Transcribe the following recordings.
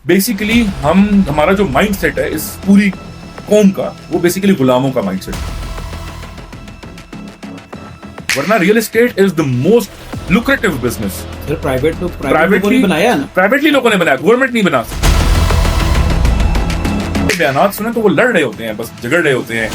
Basically हमारा जो mind set है इस पूरी कौम का, वो बेसिकली गुलामों का माइंड सेट है। वरना real estate is the most lucrative business. Privately बनाया ना, प्राइवेटली लोगों ने बनाया, गवर्नमेंट नहीं बना। बयानात सुने तो वो लड़ रहे होते हैं, बस झगड़ रहे होते हैं।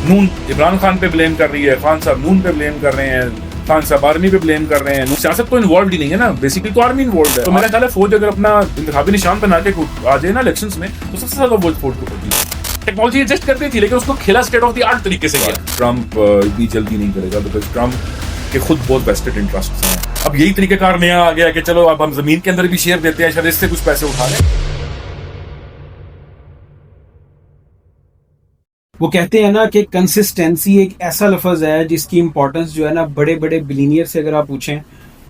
नून इमरान खान पे ब्लेम कर रही है, खान साहब नून पे ब्लेम कर रहे हैं, खान साहब आर्मी पे ब्लेम कर रहे हैं। सियासत तो इन्वॉल्व ही नहीं है ना, बेसिकली तो आर्मी इन्वॉल्व है। तो मेरा ख्याल है फौज अगर अपना इंतखाबी निशान बना के आ जाए ना इलेक्शंस में, तो सबसे ज्यादा वोट फौज को पड़ती है। टेक्नोलॉजी एडजस्ट करती थी, लेकिन उसको खेला स्टेट ऑफ द आर्ट तरीके से किया। ट्रम्प इतनी जल्दी नहीं करेगा, बिकॉज ट्रम्प के खुद बहुत वेस्टेड इंटरेस्ट हैं। अब यही तरीकेकार नया आ गया कि चलो अब हम जमीन के अंदर भी शेयर देते हैं, शायद इससे कुछ पैसे उठा लें। वो कहते हैं ना कि कंसिस्टेंसी एक ऐसा लफ्ज है जिसकी इंपॉर्टेंस जो है ना, बड़े बड़े बिलीनियर से अगर आप पूछें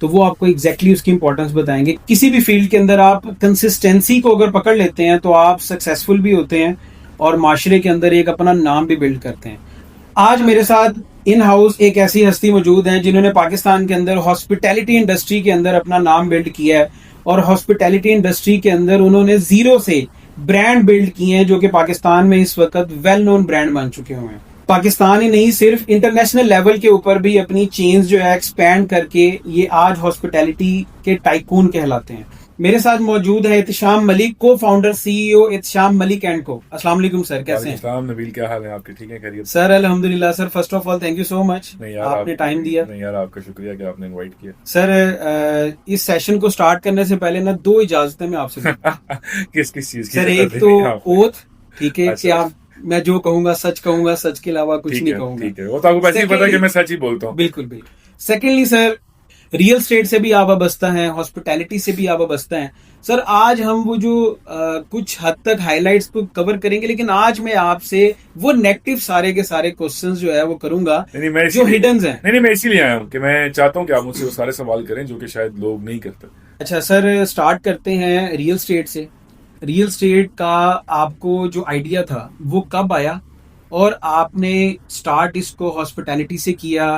तो वो आपको एग्जैक्टली उसकी इंपॉर्टेंस बताएंगे। किसी भी फील्ड के अंदर आप कंसिस्टेंसी को अगर पकड़ लेते हैं तो आप सक्सेसफुल भी होते हैं और माशरे के अंदर एक अपना नाम भी बिल्ड करते हैं। आज मेरे साथ इन हाउस एक ऐसी हस्ती मौजूद है जिन्होंने पाकिस्तान के अंदर हॉस्पिटैलिटी इंडस्ट्री के अंदर अपना नाम बिल्ड किया है, और हॉस्पिटैलिटी इंडस्ट्री के अंदर उन्होंने जीरो से ब्रांड बिल्ड किए हैं जो कि पाकिस्तान में इस वक्त वेल नोन ब्रांड बन चुके हुए हैं। पाकिस्तान ही नहीं, सिर्फ इंटरनेशनल लेवल के ऊपर भी अपनी चेन्स जो है एक्सपैंड करके ये आज हॉस्पिटैलिटी के टाइकून कहलाते हैं। मेरे साथ मौजूद है इत्शाम मलिक, को founder CEO Itsham Malik and को। अस्सलाम वालेकुम सर, कैसे हैं? अस्सलाम नबील, क्या हाल है आपके? ठीक है, खैरियत? सर अल्हम्दुलिल्लाह sir, first of all thank you so much, आपने टाइम दिया। नहीं यार, आपका शुक्रिया कि आपने इनवाइट किया। सर इस सेशन को स्टार्ट करने से पहले ना दो इजाजतें मैं आपसे किस चीज की? सर एक तो ओथ, ठीक है, कि आप मैं जो कहूंगा कहूंगा, सच के अलावा कुछ नहीं कहूंगा। ठीक है, वो तो आपको पहले ही पता है कि मैं सच ही बोलता हूँ। बिल्कुल बिल्कुल। सेकेंडली सर, रियल स्टेट से भी आप वाबस्ता हैं, हॉस्पिटैलिटी से भी आप वाबस्ता हैं। सर आज हम वो जो कुछ हद तक हाइलाइट्स तो कवर करेंगे, लेकिन आज मैं आपसे वो नेगेटिव सारे के सारे क्वेश्चंस जो है वो करूंगा जो हिडन हैं। नहीं, मैं इसीलिए आया हूँ कि मैं चाहता हूँ कि आप मुझसे वो सारे सवाल करें जो कि शायद लोग नहीं करते। अच्छा सर, स्टार्ट करते हैं रियल स्टेट से। रियल स्टेट का आपको जो आइडिया था वो कब आया, और आपने स्टार्ट इसको हॉस्पिटैलिटी से किया,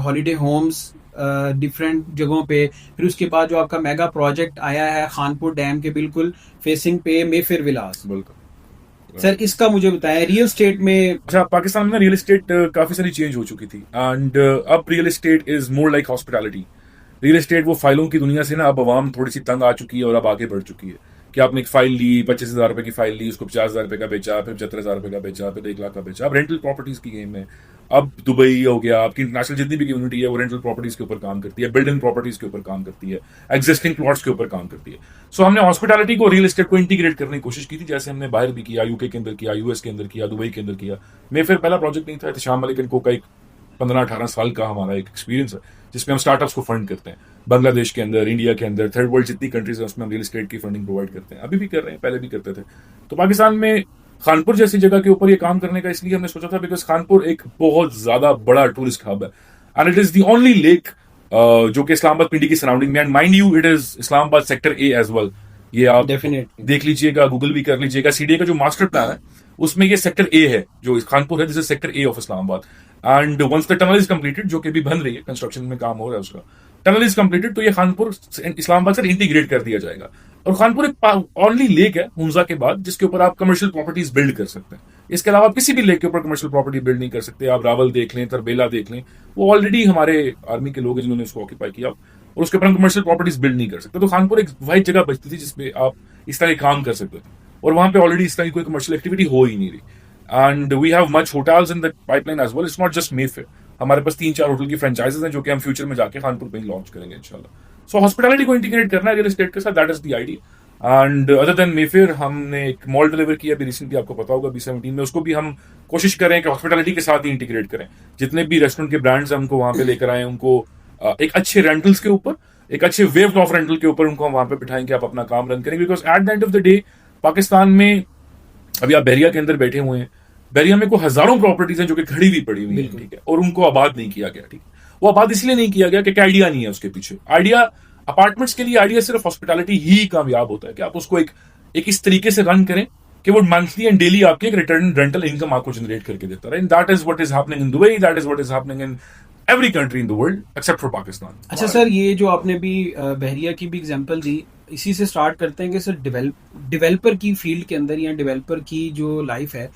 हॉलीडे होम्स डिफरेंट जगहों पे, फिर उसके बाद जो आपका मेगा प्रोजेक्ट आया है खानपुर डैम के बिल्कुल फेसिंग पे, मेफेयर विलास। बिल्कुल सर इसका मुझे बताएं रियल स्टेट में। अच्छा, पाकिस्तान में रियल एस्टेट काफी सारी चेंज हो चुकी थी, एंड अब real estate is more like hospitality. Real estate वो फाइलों की दुनिया से ना अब आवाम थोड़ी सी तंग आ चुकी है और अब आगे बढ़ चुकी है कि आपने एक फाइल ली, 25,000 रुपए की फाइल ली, उसको 50,000 रुपए का बेचा, फिर 75,000 रुपए का बेचा, फिर 1 लाख का बेचा। अब रेंटल प्रॉपर्टीज की गेम है। अब दुबई हो गया, आपकी इंटरनेशनल जितनी भी कम्युनिटी है वो रेंटल प्रॉपर्टीज के ऊपर काम करती है, बिल्डिंग प्रॉपर्टीज के ऊपर काम करती है, एग्जिस्टिंग प्लॉट्स के ऊपर काम करती है। सो हमने हॉस्पिटैलिटी को, रियल एस्टेट को इंटीग्रेट करने की कोशिश की थी, जैसे हमने बाहर भी किया, यूके के अंदर किया, यूएस के अंदर किया, दुबई के अंदर किया। मेफेयर पहला प्रोजेक्ट नहीं था, इत्शाम मलिक एंड को का एक 15-18 साल का हमारा एक एक्सपीरियंस है जिसमें हम स्टार्टअप्स को फंड करते हैं। बांग्लादेश के अंदर, इंडिया के अंदर, थर्ड वर्ल्ड जितनी कंट्रीज हैं उसमें हम रियल एस्टेट की फंडिंग प्रोवाइड करते हैं, अभी भी कर रहे हैं, पहले भी करते थे। तो पाकिस्तान में खानपुर जैसी जगह के ऊपर ये काम करने का इसलिए हमने सोचा था बिकॉज खानपुर एक बहुत ज्यादा बड़ा टूरिस्ट हब है, and it is the only lake जो कि इस्लामाबाद पिंडी की सराउंडिंग में, and mind you it is Islamabad sector A as well. ये आप डेफिनेटली देख लीजिएगा, गूगल भी कर लीजिएगा। सीडीए का जो मास्टर प्लान है उसमें ये सेक्टर ए है, जो खानपुर है, this is sector A of Islamabad. And once the tunnel is completed, जो कि भी बन रही है, कंस्ट्रक्शन में काम हो रहा है उसका, टनल इज कंप्लीटेड, तो ये खानपुर इस्लामाबाद से इंटीग्रेट कर दिया जाएगा। और खानपुर एक ओनली लेक है हुंजा के बाद जिसके ऊपर आप कमर्शियल प्रॉपर्टीज बिल्ड कर सकते हैं। इसके अलावा आप किसी भी लेक के ऊपर कमर्शियल प्रॉपर्टी बिल्ड नहीं कर सकते। आप रावल देख लें, तरबेला देख लें, वो ऑलरेडी हमारे आर्मी के लोग हैं जिन्होंने उसको ऑक्यूपाई किया, और उसके ऊपर हम कमर्शियल प्रॉपर्टीज बिल्ड नहीं कर सकते। तो खानपुर एक वाइड जगह बचती थी जिसपे आप इस तरह के काम कर सकते थे, और वहां पे ऑलरेडी इस तरह की कोई कमर्शियल एक्टिविटी हो ही नहीं रही। And we have much hotels in the pipeline as well, it's not just Mayfair. हमारे पास 3-4 होटल की फ्रेंचाइजेस हैं जो कि हम फ्यूचर में जाके खानपुर में लॉन्च करेंगे इंशाल्लाह। सो हॉस्पिटैलिटी को इंटीग्रेट करना है रियल एस्टेट के साथ, that is the idea. And other than Mayfair, हमने एक मॉल डिलीवर किया अभी रिसेंटली, आपको पता होगा, B17 में। उसको भी हम कोशिश करें कि हॉस्पिटैलिटी के साथ ही इंटीग्रेट करें। जितने भी रेस्टोरेंट के ब्रांड्स हैं उनको वहां पे लेकर आए, उनको एक अच्छे रेंटल्स के ऊपर, एक अच्छे वेव ऑफ रेंटल के ऊपर उनको हम वहां पे बिठाएं कि आप अपना काम रन करें। Because at the end of the day Pakistan में, अभी आप बहरिया के अंदर बैठे हुए हैं, बहरिया में को हजारों प्रॉपर्टीज हैं जो कि खड़ी हुई पड़ी हुई है, ठीक है, और उनको आबाद नहीं किया गया। ठीक, वो आबाद इसलिए नहीं किया गया कि आइडिया नहीं है उसके पीछे। आइडिया अपार्टमेंट्स के लिए आइडिया सिर्फ हॉस्पिटैलिटी ही कामयाब होता है कि आप उसको एक इस तरीके से रन करें कि वो मंथली एंड डेली आपकी एक रिटर्न रेंटल इनकम आपको जनरेट करके देता रहे। That is what is happening in Dubai, that is what is happening in every country in the world except for Pakistan. अच्छा सर, ये जो आपने भी बहरिया की भी एग्जांपल दी, इसी से स्टार्ट करते हैं कि सर डेवलपर की फील्ड के अंदर या डेवलपर की जो लाइफ है,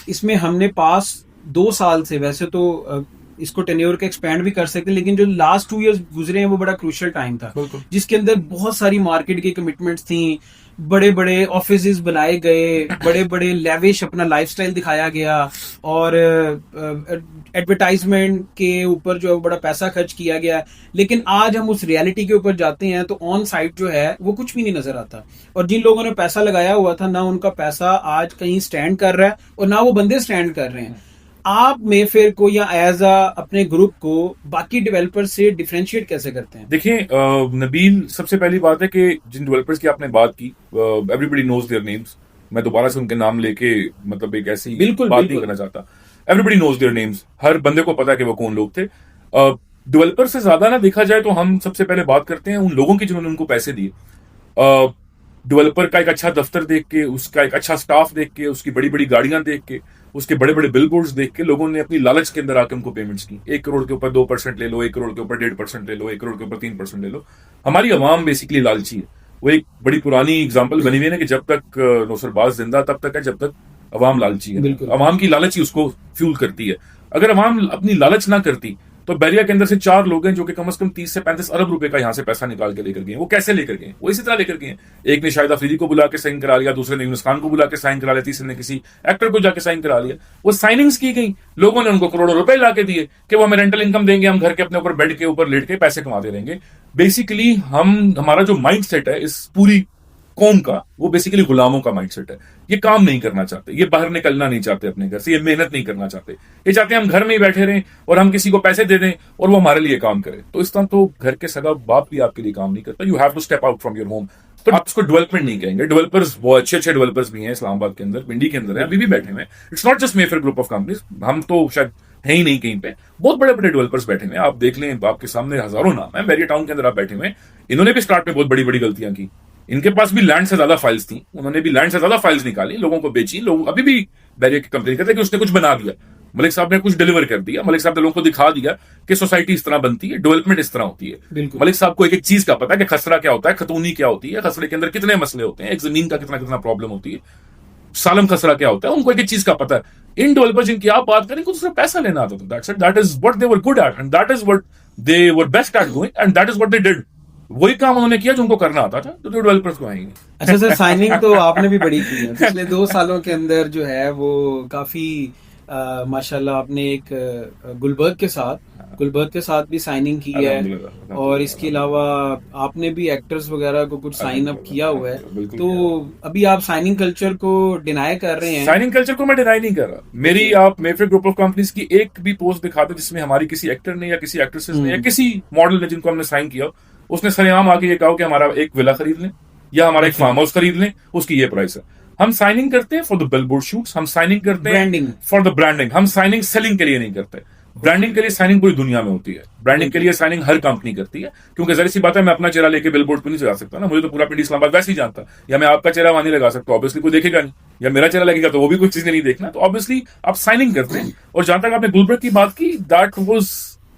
इसमें हमने पास 2 साल से, वैसे तो इसको टेन्योर का एक्सपेंड भी कर सकते हैं, लेकिन जो लास्ट 2 इयर्स गुजरे हैं वो बड़ा क्रूशियल टाइम था, बिल्कुल। जिसके अंदर बहुत सारी मार्केट की कमिटमेंट्स थी, बड़े बड़े ऑफिसेज बनाए गए, बड़े बड़े लेविश अपना लाइफस्टाइल दिखाया गया, और एडवर्टाइजमेंट के ऊपर जो है बड़ा पैसा खर्च किया गया। लेकिन आज हम उस रियलिटी के ऊपर जाते हैं तो ऑन साइट जो है वो कुछ भी नहीं नजर आता, और जिन लोगों ने पैसा लगाया हुआ था ना उनका पैसा आज कहीं स्टैंड कर रहा है और ना वो बंदे स्टैंड कर रहे हैं। आप मेफेयर को या एज अ अपने ग्रुप को बाकी डेवलपर से डिफरेंशिएट कैसे करते हैं? देखिए नबील, सबसे पहली बात है कि जिन डेवलपर्स की आपने बात की, एवरीबॉडी नोज देयर नेम्स। मैं दोबारा से उनके नाम लेके मतलब एक ऐसी बिल्कुल, बात बिल्कुल। नहीं करना चाहता। एवरीबॉडी नोज देयर नेम्स, हर बंदे को पता है कि वो कौन लोग थे। डेवलपर से ज्यादा ना देखा जाए तो हम सबसे पहले बात करते हैं उन लोगों की जिन्होंने उनको पैसे दिए। डेवलपर का एक अच्छा दफ्तर देख के, उसका एक अच्छा स्टाफ देख के, उसकी बड़ी बड़ी गाड़ियां देख के, उसके बड़े बड़े बिलबोर्ड्स देख के लोगों ने अपनी लालच के अंदर आके उनको पेमेंट्स की। 1 करोड़ के ऊपर 2% ले लो, 1 करोड़ के ऊपर 1.5% ले लो, 1 करोड़ के ऊपर 3% ले लो। हमारी अवाम बेसिकली लालची है। वो एक बड़ी पुरानी एग्जाम्पल बनी हुई है ना कि जब तक नौसरबाज जिंदा तब तक है जब तक अवाम लालची है। बिल्कुल। अवाम की लालच ही उसको फ्यूल करती है। अगर अवाम अपनी लालच ना करती तो बैरिया के अंदर से 4 लोग हैं जो कि कम से कम 30 से 35 अरब रुपए का यहां से पैसा निकाल के लेकर गए। वो कैसे लेकर गए? वो इसी तरह लेकर गए। एक ने शाहिद अफरीदी को बुला के साइन करा लिया, दूसरे ने यूनुस खान को बुला के साइन करा लिया, तीसरे ने किसी एक्टर को जाके साइन करा लिया। वो साइनिंग्स की गई, लोगों ने उनको करोड़ों रुपए ला के दिए कि वो हमें रेंटल इनकम देंगे, हम घर के अपने ऊपर बेड के ऊपर लेट के पैसे कमाते रहेंगे। बेसिकली हमारा जो माइंड सेट है इस पूरी कौम का, वो बेसिकली गुलामों का माइंडसेट है। ये काम नहीं करना चाहते, ये बाहर निकलना नहीं चाहते अपने घर से, ये मेहनत नहीं करना चाहते। ये चाहते हैं हम घर में ही बैठे रहें और हम किसी को पैसे दे दें और वो हमारे लिए काम करे। तो इस तरह तो घर के सगा बाप भी आपके लिए काम नहीं करता। You have to step out from your home. तो आप इसको डेवलपमेंट नहीं कहेंगे। डेवलपर्स बहुत अच्छे अच्छे डेवलपर्स भी हैं इस्लामाबाद के अंदर, पिंडी के अंदर है, अभी भी बैठे हुए हैं। It's not just Mayfair group of companies, हम तो शायद है ही नहीं कहीं पे। बहुत बड़े बड़े डेवलपर्स बैठे हुए हैं, आप देख लें, आपके सामने हजारों नाम है। बैरिया टाउन के अंदर आप बैठे हुए हैं, इन्होंने भी स्टार्ट में बहुत बड़ी बड़ी गलतियां की। इनके पास भी लैंड से ज्यादा फाइल्स थी, उन्होंने भी लैंड से ज्यादा फाइल्स निकाली, लोगों को बेची। लोग अभी भी बैरिया की कंप्लेन करते हैं कि उसने कुछ बना दिया, मलिक साहब ने कुछ डिलीवर कर दिया, मलिक साहब ने लोगों को दिखा दिया कि सोसाइटी इस तरह बनती है, डेवलपमेंट इस तरह होती है। मलिक साहब को एक एक चीज का पता है कि खसरा क्या होता है, खतूनी क्या होती है, खसरे के अंदर कितने मसले होते हैं, एक जमीन का कितना कितना प्रॉब्लम होती है, सालम खसरा क्या होता है, उनको एक एक चीज का पता है। इन डेवलपर्स जिनकी आप बात करें को दूसरा पैसा लेना आता था। That is what they were good at and that is what they were best at doing and that is what they did. वही काम उन्होंने किया जो उनको करना आता था, तो डेवलपर्स को आएंगे। अच्छा सर, साइनिंग तो आपने भी बड़ी की है पिछले 2 सालों के अंदर जो है वो काफी माशाल्लाह। आपने एक गुलबर्ग के साथ भी साइनिंग की है, और इसके अलावा आपने भी एक्टर्स वगैरह को कुछ साइन अप किया हुआ है। तो अभी आप साइनिंग कल्चर को डिनाई कर रहे हैं? साइनिंग कल्चर को मैं डिनाई नहीं कर रहा। मेरी आप मेफेयर ग्रुप ऑफ कंपनीज की एक भी पोस्ट दिखा दो जिसमें हमारी किसी एक्टर ने या किसी एक्ट्रेसेस ने या किसी मॉडल ने जिनको हमने साइन किया, उसने सरेआम आके ये कहा कि हमारा एक विला खरीद लें या हमारा एक फार्म हाउस खरीद लें, उसकी ये प्राइस है। हम साइनिंग करते हैं फॉर द बिलबोर्ड शूट्स, हम साइनिंग करते हैं ब्रांडिंग, फॉर द ब्रांडिंग। हम साइनिंग सेलिंग के लिए नहीं करते। ब्रांडिंग के लिए साइनिंग पूरी दुनिया में होती है, ब्रांडिंग के लिए साइनिंग हर कंपनी करती है। क्योंकि जरा सी बात है, मैं अपना चेहरा लेके बिलबोर्ड पे नहीं जा सकता ना, मुझे तो पूरा पिंडी इस्लामाबाद वैसे ही जानता, या मैं आपका चेहरा वहां नहीं लगा सकता, ऑब्वियसली कोई देखेगा नहीं, या मेरा चेहरा लगेगा तो वो भी कुछ चीजें नहीं देखना। तो ऑब्वियसली आप साइनिंग करते हैं। और जहां तक आपने गुलबर्ग की बात की, that was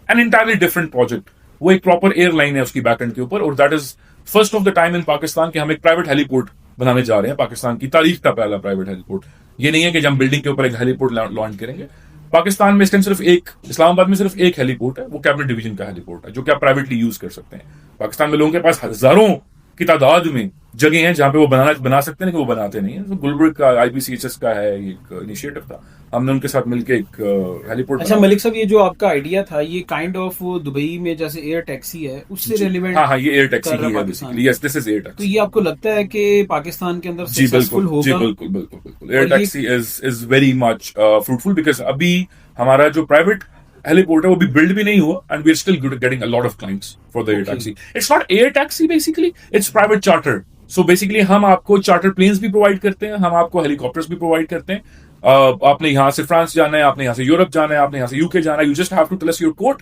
an entirely different project. वो एक प्रॉपर एयरलाइन है उसकी बैकएंड के ऊपर, और that is first of the time इन पाकिस्तान कि हम एक प्राइवेट हेलीपोर्ट बनाने जा रहे हैं। पाकिस्तान की तारीख का पहला प्राइवेट हेलीपोर्ट। ये नहीं है कि हम बिल्डिंग के ऊपर एक हेलीपोर्ट लॉन्च करेंगे। पाकिस्तान में इस टाइम सिर्फ एक, इस्लामाबाद में सिर्फ एक हेलीपोर्ट है, वो कैबिनेट डिवीजन का हेलीपोर्ट है जो कि आप प्राइवेटली यूज कर सकते हैं। पाकिस्तान में लोगों के पास हजारों की तादाद में जगह हैं जहां पे वो बना सकते हैं, लेकिन वो बनाते नहीं है। तो गुलबर्ग का IPCHS का है एक इनिशिएटिव था, हमने उनके साथ मिलकर एक हेलीपोर्ट। अच्छा मलिक साहब, ये जो आपका आइडिया था, ये काइंड ऑफ दुबई में जैसे एयर टैक्सी है उससे रिलेवेंट? हाँ, ये एयर टैक्सी ही है basically. Yes, this is air taxi. तो ये आपको लगता है कि पाकिस्तान के अंदर जी बिल्कुल, होगा? बिल्कुल बिल्कुल बिल्कुल। Air taxi is very much fruitful because अभी हमारा जो प्राइवेट हेलीपोर्ट है वो भी बिल्ड भी नहीं हुआ, and we are still getting a lot of clients for the air taxi. It's not air taxi basically, it's private charter. So basically हम आपको चार्टर प्लेन्स भी प्रोवाइड करते हैं, हम आपको हेलीकॉप्टर्स भी प्रोवाइड करते हैं। आपने यहां से फ्रांस जाना है, आपने यहां से यूरोप जाना है, आपने यहां से यूके जाना है, you just have to tell us your code.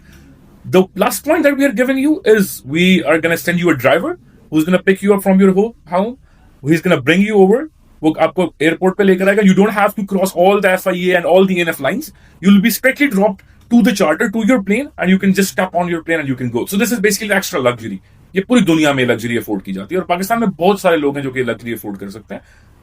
The last point that we are giving you is we are gonna send you a driver who is gonna pick you up from your home, who is gonna bring you over. वो आपको airport पे लेकर आएगा। You don't have to cross all the FIA and all the NF lines. You will be straightly dropped to the charter, to your plane, and you can just step on your plane and you can go. So this is basically extra luxury. ये पूरी दुनिया में luxury afford की जाती है, और पाकिस्तान में बहुत सारे लोग हैं जो कि लग्जरी अफोर्ड कर सकते हैं।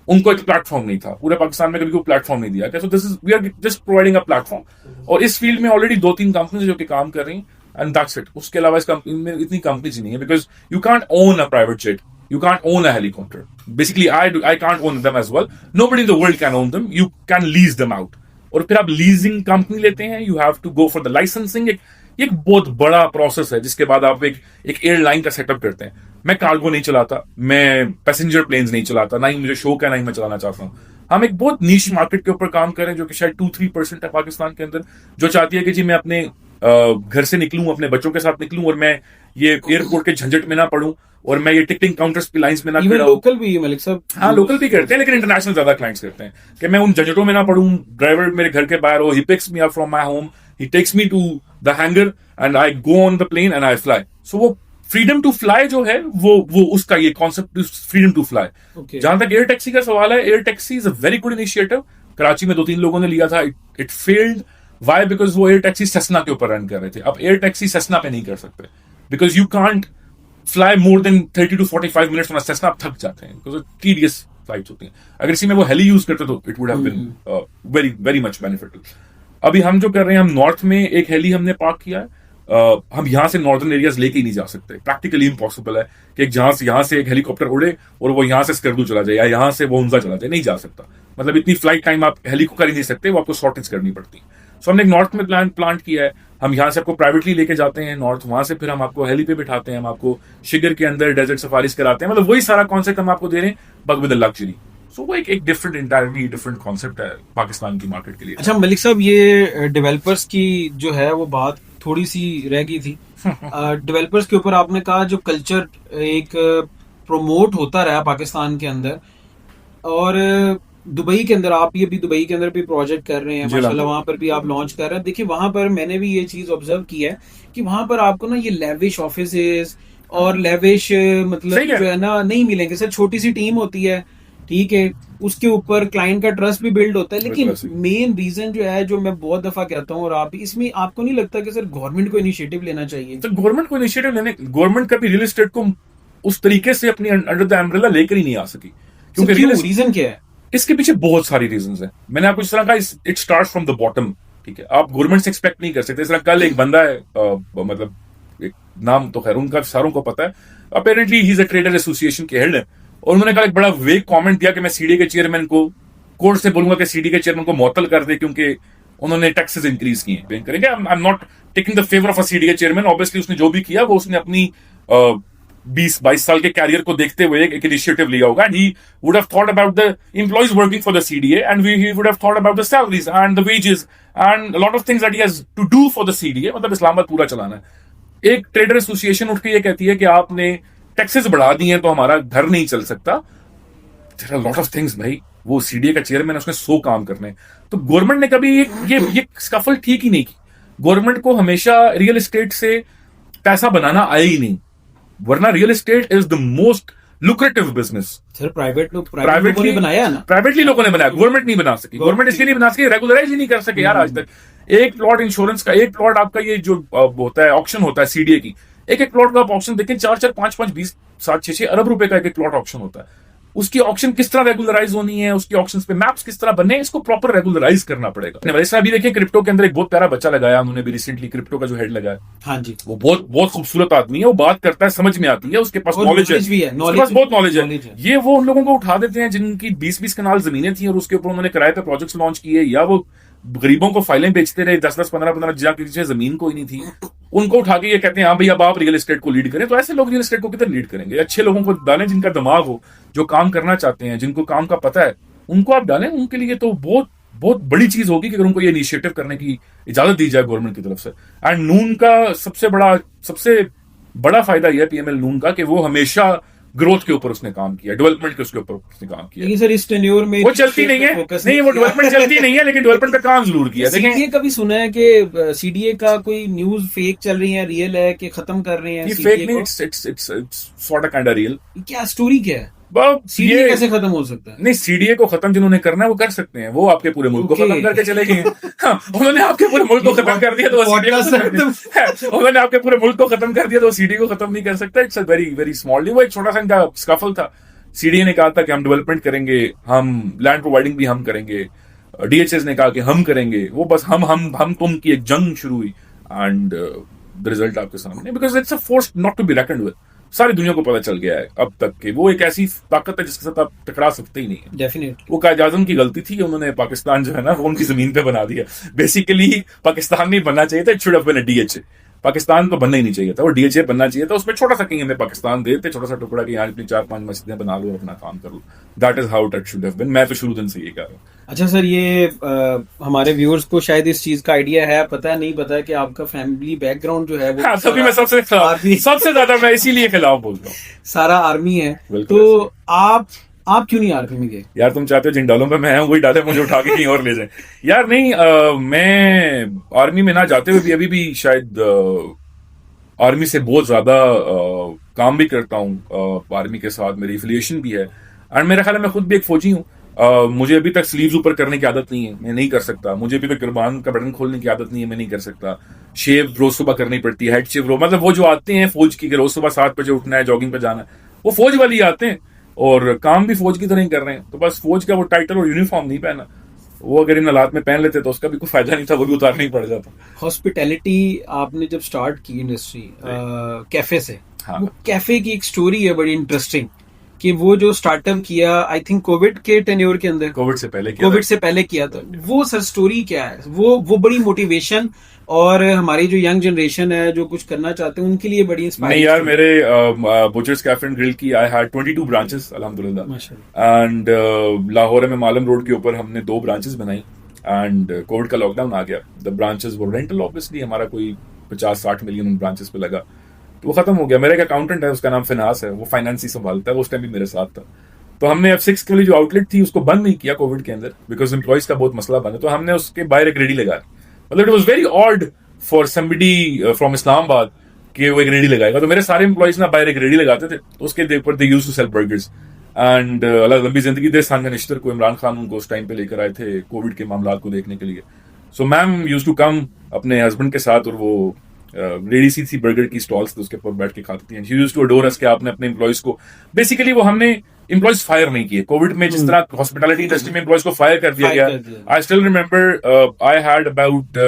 उनको एक प्लेटफॉर्म नहीं था, पूरे पाकिस्तान में कभी कोई प्लेटफॉर्म नहीं दिया गया। So this is we are just providing a platform, और इस फील्ड में ऑलरेडी 2-3 कंपनीज जो कि काम कर रही हैं, एंड दैट्स इट। उसके अलावा इस कंपनी में इतनी कंपनीज ही नहीं है, because you can't own a private jet, you can't own a helicopter. Basically, I can't own them as well. Nobody in the world can own them. You can lease them out. और फिर आप leasing company लेते हैं, you have to go for the licensing. एक बहुत बड़ा process है, जिसके बाद आप एक एयरलाइन का सेटअप करते हैं। मैं कार्गो नहीं चलाता, मैं पैसेंजर प्लेन्स नहीं चलाता, ना ही मुझे शौक है, ना ही मैं चलाना चाहता हूँ। हम एक बहुत नीश मार्केट के ऊपर काम कर रहे हैं, जो कि शायद 2-3% है पाकिस्तान के अंदर, जो चाहती है कि जी मैं अपने घर से निकलूं, अपने बच्चों के साथ निकलूं, और मैं ये एयरपोर्ट के झंझट में ना पड़ूं, और मैं ये टिकटिंग काउंटर्स पे लाइंस में ना खड़ा हूं। लोकल भी मलिक साहब, हाँ लोकल भी करते हैं, लेकिन इंटरनेशनल ज्यादा क्लाइंट्स करते हैं कि मैं उन झंझटों में ना पड़ूं। ड्राइवर मेरे घर के बाहर हो, he picks me up from my home, he takes me to the hangar, and I go on the plane and I fly. So वो फ्रीडम टू फ्लाई जो है, वो उसका ये कॉन्सेप्ट, फ्रीडम टू फ्लाई। जहां तक एयर टैक्सी का सवाल है, air taxi is a very good initiative. Karachi में 2-3 लोगों ने लिया था, इट फेल्ड। वाई? बिकॉज वो एयर टैक्सी सेस्ना के ऊपर रन कर रहे थे। अब एयर टैक्सी सेस्ना पे नहीं कर सकते, because you can't fly more than 30 to 45 minutes on Cessna. आप थक जाते हैं, बिकॉज टीडियस फ्लाइट्स होती हैं। अगर इसी में वो हेली यूज करते तो it would have been very very much beneficial. अभी हम जो कर रहे हैं, हम नॉर्थ में एक हेली हमने पार्क किया है। हम यहां से नॉर्दर्न एरियाज लेके ही नहीं जा सकते, प्रैक्टिकली इम्पॉसिबल है कि यहां से एक हेलीकॉप्टर उड़े और वो यहां से स्कर्दू चला जाए, या यहां से वो उनका चला जाए, नहीं जा सकता। मतलब इतनी फ्लाइट टाइम आप हेली को कर ही नहीं सकते, वो आपको शॉर्टेज करनी पड़ती है। सो हमने एक नॉर्थ में प्लांट किया है। हम यहां से आपको प्राइवेटली लेके जाते हैं नॉर्थ, वहां से फिर हम आपको हेली पे बिठाते हैं, हम आपको शिगर के अंदर डेजर्ट सफारीज कराते हैं। मतलब वही सारा कॉन्सेप्ट हम आपको दे रहे हैं, बट विद लग्जरी। सो वो एक डिफरेंट, इंटायरली डिफरेंट कॉन्सेप्ट है पाकिस्तान की मार्केट के लिए। अच्छा मलिक साहब, ये डेवलपर्स की जो है वो बात थोड़ी सी रह गई थी। डेवलपर्स के ऊपर आपने कहा जो कल्चर एक प्रोमोट होता रहा पाकिस्तान के अंदर, और दुबई के अंदर आप ये भी दुबई के अंदर भी प्रोजेक्ट कर रहे हैं माशाल्लाह, वहां पर भी आप लॉन्च कर रहे हैं। देखिए वहां पर मैंने भी ये चीज ऑब्जर्व की है कि वहां पर आपको ना ये लेविश ऑफिसेज और लेविश मतलब जो है ना नहीं मिलेंगे। सर छोटी सी टीम होती है, ठीक है, उसके ऊपर क्लाइंट का ट्रस्ट भी बिल्ड होता है, लेकिन मेन रीजन जो है, जो मैं बहुत दफा कहता हूँ और आप इसमें, आपको नहीं लगता कि सर गवर्नमेंट को इनिशिएटिव लेना चाहिए? तो गवर्नमेंट को इनिशिएटिव लेने, गवर्नमेंट कभी रियल एस्टेट को उस तरीके से अपनी अंडर द अम्ब्रेला लेकर ही नहीं आ सकी। क्योंकि रीजन क्या है इसके पीछे? बहुत सारी रीजंस हैं। मैंने आपको इस तरह का, it starts from the bottom, ठीक है। आप गवर्नमेंट से एक्सपेक्ट नहीं कर सकते। इस तरह कल एक बंदा है, मतलब एक नाम तो खैर उनका सारों को पता है, apparently he is a trader association के हेड है, और उन्होंने कल एक बड़ा वेग कमेंट दिया कि मैं सीडीए के चेयरमैन को कोर्ट से बोलूंगा कि सीडीए के चेयरमैन को मुअत्तल कर दे, क्योंकि उन्होंने टैक्सेस इंक्रीज किए। करेंगे, I am not taking the favour of a CDA chairman. Obviously उसने जो भी किया वो उसने अपनी 20-22 साल के कैरियर को देखते हुए एक इनिशिएटिव लिया होगा। He would have thought about the employees working for the CDA, and he would have thought about the salaries and the wages and a lot of things that he has to do for the CDA. मतलब इस्लामाबाद पूरा चलाना है। एक trader association उठ के ये कहती है कि आपने टैक्सेस बढ़ा दिए हैं तो हमारा घर नहीं चल सकता। There are lot of things भाई, वो सीडीए का चेयरमैन है, उसने 100 काम करने। तो गवर्नमेंट ने कभी ये स्कफल ठीक ही नहीं की। गवर्नमेंट को हमेशा रियल एस्टेट से पैसा बनाना आया ही नहीं, वरना real estate is the most lucrative business. Sir privately बनाया ना, प्राइवेटली लोगों ने बनाया, गवर्नमेंट नहीं बना सकी। गवर्नमेंट इसलिए नहीं बना सकी, रेगुलराइज ही नहीं कर सके यार आज तक। एक प्लॉट इंश्योरेंस का, एक प्लॉट आपका ये जो होता है ऑक्शन होता है सीडीए की, एक प्लॉट का आप ऑक्शन देखें, 4-4, 5-5, 20, 7-6 अरब रुपए का एक प्लॉट ऑक्शन होता है। उसकी ऑक्शन किस तरह रेगुलराइज होनी है, उसकी ऑक्शंस पे मैप्स किस तरह बनने, इसको प्रॉपर रेगुलराइज करना पड़ेगा। वैसे अभी देखिए क्रिप्टो के अंदर एक बहुत प्यारा बच्चा लगाया उन्होंने भी रिसेंटली, क्रिप्टो का जो हेड लगाया, हाँ जी, वो बहुत बहुत खूबसूरत आदमी है। वो बात करता है, समझ में आती है, उसके पास नॉलेज है, उसके पास बहुत नॉलेज है। ये वो उन लोगों को उठा देते हैं जिनकी 20-20 कनाल जमीनें थी और उसके ऊपर उन्होंने किराए पे प्रोजेक्ट्स लॉन्च किए, या वो गरीबों को फाइलें बेचते रहे 10-10, 15-15 जिनकी जमीन कोई नहीं थी, उनको उठा के ये कहते हैं हाँ भाई अब आप रियल एस्टेट को लीड करें। तो ऐसे लोग रियल एस्टेट को किधर लीड करेंगे? अच्छे लोगों को डालें जिनका दिमाग हो, जो काम करना चाहते हैं, जिनको काम का पता है, उनको आप डालें। उनके लिए तो बहुत बहुत बड़ी चीज होगी कि अगर उनको ये इनिशिएटिव करने की इजाजत दी जाए गवर्नमेंट की तरफ से। एंड नून का सबसे बड़ा फायदा यह है पीएमएल नून का कि वो हमेशा ग्रोथ के ऊपर उसने काम किया, डेवलपमेंट के उसके ऊपर उसने काम किया। लेकिन सर इस टेन्योर में वो चलती नहीं है, नहीं वो डेवलपमेंट चलती नहीं है, लेकिन डेवलपमेंट पे काम जरूर किया। देखिए कभी सुना है कि सीडीए का कोई न्यूज फेक चल रही है, रियल है कि खत्म कर रहे हैं? फेक नहीं, it's sort of kind of real. क्या स्टोरी क्या है? सीडीए कैसे खत्म हो सकता है? नहीं, सीडीए को खत्म जिन्होंने करना है वो कर सकते हैं, वो आपके पूरे मुल्क को खत्म करके चले गए हैं। हाँ, उन्होंने आपके पूरे मुल्क को खत्म कर दिया तो उन्होंने आपके पूरे मुल्क को खत्म कर दिया तो सीडीए को खत्म नहीं कर सकता। It's a very very small, वो एक छोटा सा इनका स्कफल था। सीडीए ने कहा था कि हम डेवलपमेंट करेंगे, हम लैंड प्रोवाइडिंग भी हम करेंगे, डीएचएस ने कहा कि हम करेंगे, वो बस हम तुम की एक जंग शुरू हुई एंड द रिजल्ट आपके सामने, because it's a force not to be reckoned with. सारी दुनिया को पता चल गया है अब तक कि वो एक ऐसी ताकत है जिसके साथ आप टकरा सकते ही नहीं है। डेफिनेटली वो कायद आज़म की गलती थी कि उन्होंने पाकिस्तान जो है ना वो उनकी जमीन पे बना दिया। बेसिकली पाकिस्तान नहीं बनना चाहिए था, it should have been a DHA. Pakistan तो बनना ही नहीं चाहिए था, वो डीएचए बनना चाहिए था। उसमें छोटा सा कहीं हमें पाकिस्तान देते, छोटा सा टुकड़ा कि यहाँ अपनी 4-5 मस्जिदें बना लो और अपना काम कर लो। That is how it should have been. मैं तो शुरू दिन से ये कह रहा हूँ। अच्छा सर, ये हमारे व्यूअर्स को शायद इस चीज का आइडिया है, पता नहीं पता है कि आपका फैमिली बैकग्राउंड जो है वो हाँ, तभी मैं सबसे ज्यादा मैं इसीलिए खिलाफ बोल रहा हूँ। सारा आर्मी है, तो आप क्यों नहीं आर्मी में गए? यार तुम चाहते हो जिन डालों पे मैं हूँ वही डाले मुझे उठा के कहीं और ले जाए। यार नहीं, मैं आर्मी में ना जाते हुए भी अभी भी शायद आर्मी से बहुत ज्यादा काम भी करता हूँ। आर्मी के साथ मेरी एफिलिएशन भी है और मेरा ख्याल है मैं खुद भी एक फौजी हूँ। मुझे अभी तक स्लीव्स ऊपर करने की आदत नहीं है, मैं नहीं कर सकता। मुझे अभी तक गिरबान का बटन खोलने की आदत नहीं है, मैं नहीं कर सकता। शेव रोज सुबह करनी पड़ती है, हेड शेव रोज, मतलब वो जो आते हैं फौज की, रोज सुबह 7 बजे उठना है, जॉगिंग पे जाना है, वो फौज वाली आते हैं और काम भी फौज की तरह ही कर रहे हैं। तो बस फौज का वो टाइटल और यूनिफॉर्म नहीं पहना, वो अगर इन हालात में पहन लेते तो उसका भी कोई फायदा नहीं था, वो भी उतारना ही पड़ जाता। हॉस्पिटैलिटी आपने जब स्टार्ट की इंडस्ट्री कैफे से, हाँ। वो कैफे की एक स्टोरी है बड़ी इंटरेस्टिंग कि वो जो स्टार्टअप किया आई थिंक कोविड के टेन्योर के अंदर, कोविड से पहले किया था। वो सर स्टोरी क्या है? वो बड़ी मोटिवेशन और हमारी जो यंग जनरेशन है जो कुछ करना चाहते हैं उनके लिए बड़ी इंस्पायरिंग। नहीं यार, मेरे बुचर्स कैफे एंड ग्रिल की आई हैड 22 ब्रांचेस अल्हम्दुलिल्लाह। एंड लाहौर में मालम रोड के ऊपर हमने 2 ब्रांचेस बनाई एंड कोविड का लॉकडाउन आ गया। द ब्रांचेस वो रेंटल, ऑब्वियसली हमारा कोई 50-60 मिलियन उन ब्रांचेस पे लगा तो वो खत्म हो गया। मेरा एक अकाउंटेंट है, उसका नाम फिनास है, वो फाइनेंस ही संभालता है, वो उस टाइम भी मेरे साथ था। तो हमने F6 के लिए जो आउटलेट थी उसको बंद नहीं किया कोविड के अंदर, बिकॉज एम्प्लॉइज का बहुत मसला बना, तो हमने उसके बाहर एक रेडी लगाया। मतलब it was very odd for somebody from Islamabad कि वो एक रेडी लगाएगा। तो मेरे सारे एम्प्लॉइज ना बाहर एक रेडी लगाते थे, तो उसके ऊपर they used to sell burgers and Allah लंबी जिंदगी दे। खान निश्तर को, इमरान खान उनको उस टाइम पे लेकर आए थे कोविड के मामला को देखने के लिए। So ma'am used to come अपने हस्बैंड के साथ और वो रेडी सी थी बर्गर की स्टॉल्स थे, उसके ऊपर बैठ के खाती थी। शी यूज्ड टू अडोर अस कि आपने अपने एम्प्लॉइज को, बेसिकली वो हमने एम्प्लॉइज फायर नहीं किए कोविड में, जिस तरह हॉस्पिटैलिटी इंडस्ट्री में एम्प्लॉइज को फायर कर दिया गया। I still remember I had about